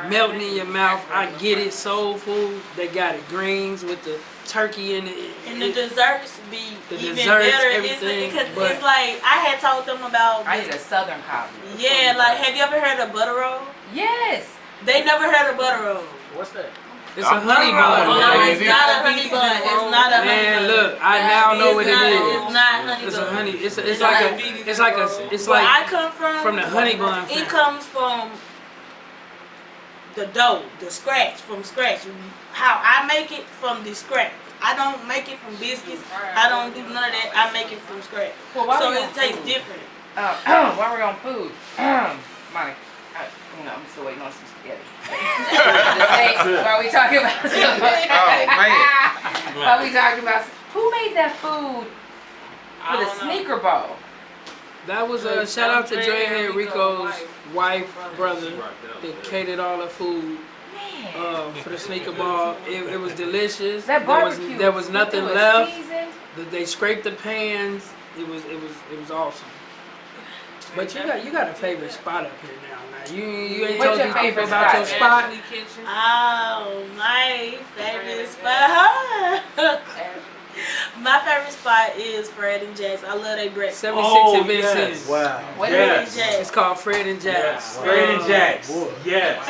melting in your mouth. I get it. Soul food. They got it. Greens with the turkey in it. And the desserts be the even desserts, better. everything, Because but- it's like I had told them about. I need a southern copy. Yeah, like have you ever heard of butter roll? Yes. They never heard of butter roll. What's that? It's a honey No, bun. it's not a honey bun. It's not a honey bun. Man, look, I now know what it It's is. not honey It's bun. a honey. It's Where I like come from the honey bun. It family. comes from the dough, from scratch. How I make it from the scratch. I don't make it from biscuits. I don't do none of that. I make it from scratch. Well, why So we it on tastes food? different. While we're on food, Monty, I'm still waiting on some spaghetti. While we talking about while we talking about who made that food for the sneaker ball? That was a shout out to Dre and Rico's wife, brother, that catered all the food for the sneaker ball. It was delicious. That barbecue. There was nothing it was left. seasoned. They scraped the pans. It was awesome. But you got a favorite spot up here now. You ain't What's told your these people favorite about your spot? spot. Oh, my favorite spot. My favorite spot is Fred and Jack's. I love their breakfast. 76 and Vincennes. Wow. What Yes. is Jack's? It's called Fred and Jack's. Fred and Jack's. Yes.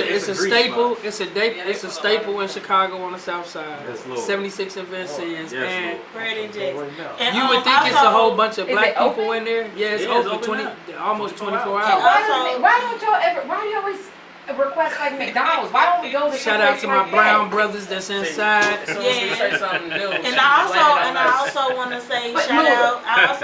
It's a staple. It's a staple in Chicago on the South Side. 76 and Vincennes. And Fred and Jack's. And, you would think it's a whole bunch of Is black it people open? in there. Yeah, it's Yeah, it's open open almost 24 So hours. why don't y'all ever? Why do you always request like McDonald's? Why don't we go to Shout out to my right brown brothers that's inside. Yeah. And I also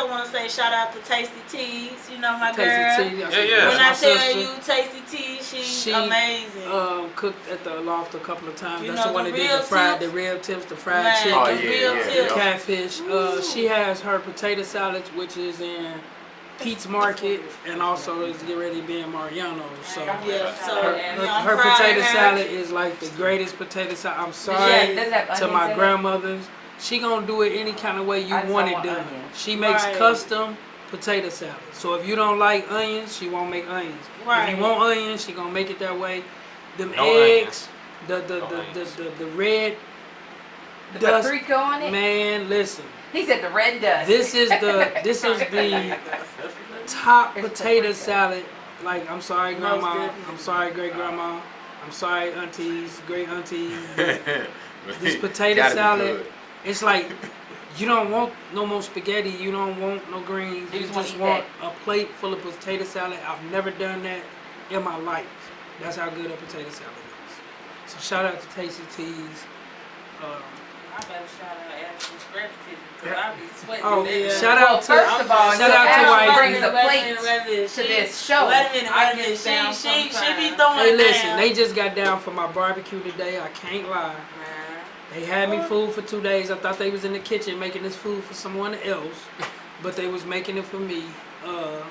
want to say shout out to Tasty Teas. You know my girl. Tasty Tea. Yeah. When My I tell sister. you Tasty Tea, she's amazing. Cooked at the loft a couple of times. You That's know the one the that did real the fried, tips? the rib tips, the fried Man, chicken, the real tips. catfish. She has her potato salads, which is in Pete's Market, and also is getting ready to be in Mariano's. So Yeah, so her potato salad is like the greatest potato salad. I'm sorry does it have to onions my in it? grandmothers. She gonna do it any kind of way you I just want don't it want done. onions. She makes Right. custom potato salad. So if you don't like onions, she won't make onions. If Right. you want onions, she gonna make it that way. Them No eggs, onions. the red The dust. paprika on it. Man, listen. He said the red dust. This is the top potato salad. Like, I'm sorry, grandma. definitely. I'm sorry, great grandma. I'm sorry, aunties, great aunties. This potato salad, it's like you don't want no more spaghetti. You don't want no greens. You You just wanna just eat want a plate full of potato salad. I've never done that in my life. That's how good a potato salad is. So shout out to Tasty Teas. I better shout out Ashton Scratch Kitchen because I be sweating. Oh that. yeah, shout out to First of all, shout out to Ashley Whitey. brings a plate to to this show. Wait a minute. I get She down be sometimes. throwing Hey, it listen, down. they just got down for my barbecue today. I can't lie. They had me food for 2 days. I thought they was in the kitchen making this food for someone else, but they was making it for me.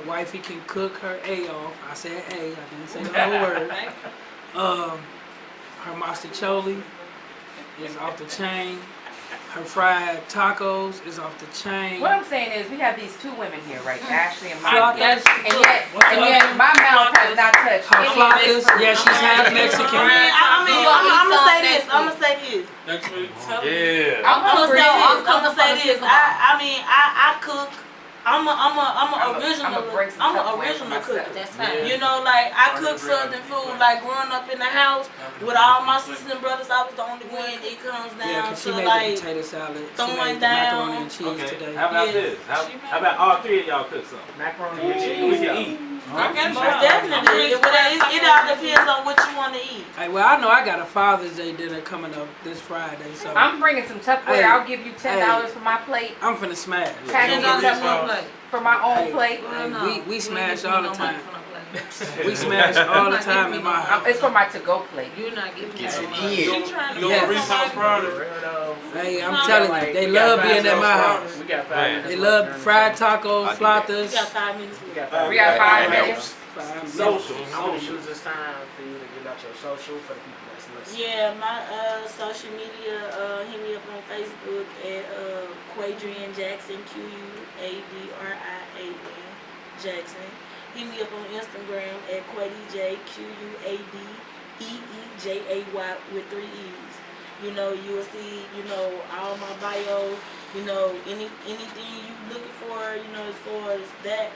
Wifey can cook her A off. I said A. I didn't say the whole word. Her mastacholi is off the chain. Her fried tacos is off the chain. What I'm saying is, we have these two women here, right? Ashley and Flockas. Monty. And yet my mouth has not touched Her any of flockas. this. Yeah, she's half Mexican. I'm gonna say this. I'm gonna say this. Next week. Yeah. I'm gonna hungry. say I'm this. I'm gonna say this. I cook. I'm a original cook. That's fine. You know, like I cook Southern food. Like growing up in the house with all my sisters and brothers, I was the only one. It comes Yeah, down because she to made like the potato salad. She throwing made the down. macaroni and cheese Okay. today. How about Yeah. this? How about all three of y'all cook something? Macaroni We and cheese. can eat. most definitely. It all depends on what you want to eat. Hey, well, I know I got a Father's Day dinner coming up this Friday, so I'm bringing some Tupperware. Hey. I'll give you $10 for my plate. I'm finna smash. Package Don't of give me Tupperware for my own plate. Hey, we smash all the time. We smash all the time in my house. It's for my to-go plate. You're not giving me Get some money. in. You trying to You get gonna reach somebody- out Friday? Hey, I'm telling you, they love being at my house. We got 5 Man. minutes. They love fried tacos, I do flautas. You got 5 minutes. We got We got 5 That minutes. helps. Social. I'm gonna use this time for you to give out your social for the people that's listening. Yeah, my social media, hit me up on Facebook at Quadrian Jackson, Quadrian Jackson. hit me up on Instagram at QuadeEJ, QUADEEJAY with 3 E's. You know, you will see, you know, all my bio, you know, anything you looking for, you know, as far as that.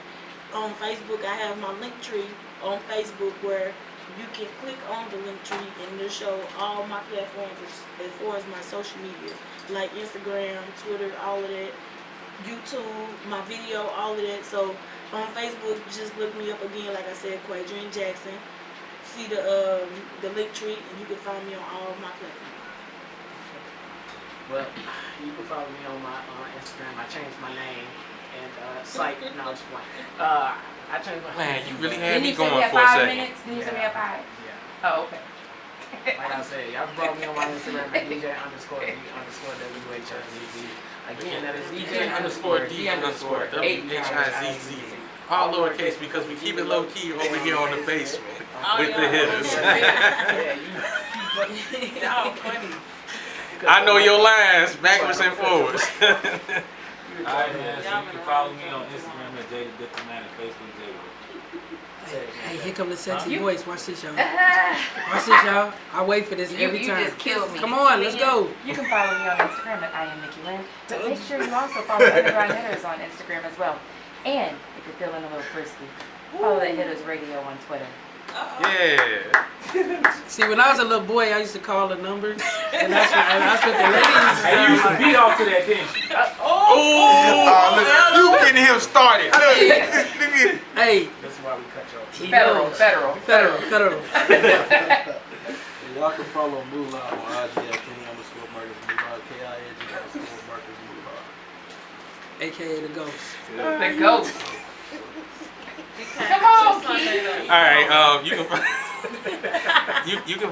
On Facebook, I have my link tree on Facebook where you can click on the link tree and it'll show all my platforms as far as my social media, like Instagram, Twitter, all of that, YouTube, my video, all of that. So on Facebook, just look me up again, like I said, Quadrine Jackson. See the link tree, and you can find me on all my platforms. Well, you can follow me on my Instagram. I changed my name and site. No, I'm just playing. I changed my Man, name. you really Didn't had me you send going me at for a 5 second. minutes? Didn't you send me at 5? Yeah. Oh, okay. Like I said, y'all brought me on my Instagram at DJ_D_WHIZZ. Again, that is DJ_D_WHIZZ. All lowercase because we keep it low key over here on the basement with the hitters. Y'all funny. I know your lines backwards and forwards. Alright, man, so you can follow me on Instagram at JDDiplomat and Facebook JD. Hey, here come the sexy You- voice. Watch this, y'all. Watch this, y'all. I wait for this every You time. just killed me. Come on, let's go. You can follow me on Instagram at I am Nikki Lynn. But make sure you also follow Underground Hitters on Instagram as well. And if you're feeling a little frisky, follow the Hitters Radio on Twitter. Yeah. See, when I was a little boy, I used to call the numbers, and that's what the ladies. Hey, you used to beat off to that, didn't you? Look, you getting him started. Look. Hey, That's why we cut you off. he Federal. knows. Federal. Y'all can follow Moolah on IG at King_Marcus Moolah, KING_Marcus Moolah. AKA the ghost. The ghost. Come on, Keith. All right. You can. You can.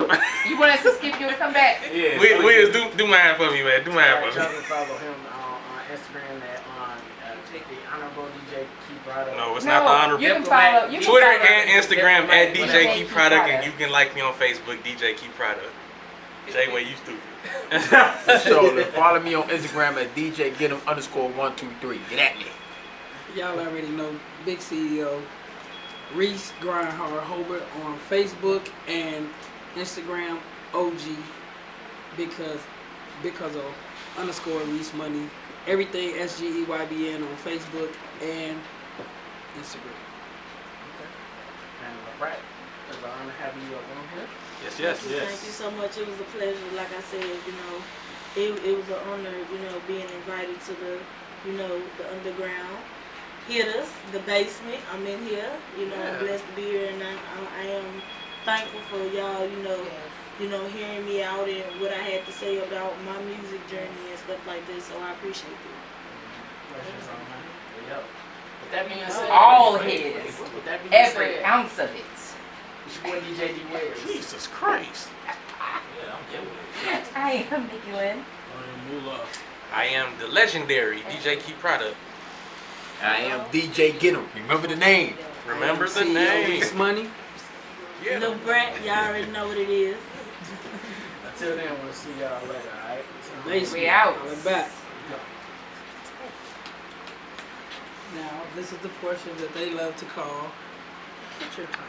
You want us to skip you to come back? Yeah. We do mine for me, man. Do mine Y'all for me. can follow him on Instagram at the Honorable DJ Key Product. No, it's not the honorable. You can follow. You can Twitter follow and Instagram at DJ DJ Key Key Product, Product. and you can like me on Facebook, DJ Key Product. J-Way, you stupid. So follow me on Instagram at DJ_Get him_123. Get at me. Y'all already know Big CEO Reese Grindhard Hobart on Facebook and Instagram OG because of _Reese Money. Everything SGEYBN on Facebook and Instagram. And BRAT, it's an honor having you up on here. Yes. Thank you so much. It was a pleasure. Like I said, you know, it was an honor, you know, being invited to the, you know, the underground. Hittas, the basement. I'm in here. You know, I'm blessed to be here, and I am thankful for y'all. You know, hearing me out and what I had to say about my music journey and stuff like this. So I appreciate it. Pleasure's all mine. Yo. With that being said, All his. With that being Every said, ounce of it. it's your boy DJ D Wiz. Jesus Christ. I am Nikki Lynn. I am Moolah. I am the legendary DJ Key Product. I am DJ Get him. Remember the name. Remember the CEO name. Reese Money. Yeah. Lil Brat, y'all already know what it is. Until then, we'll see y'all later, alright? Basement. We out. We're back. Now, this is the portion that they love to call Picture Time.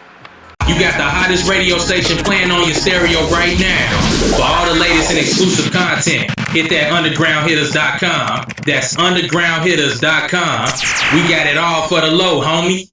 You got the hottest radio station playing on your stereo right now. For all the latest and exclusive content, hit that undergroundhitters.com. That's undergroundhitters.com. We got it all for the low, homie.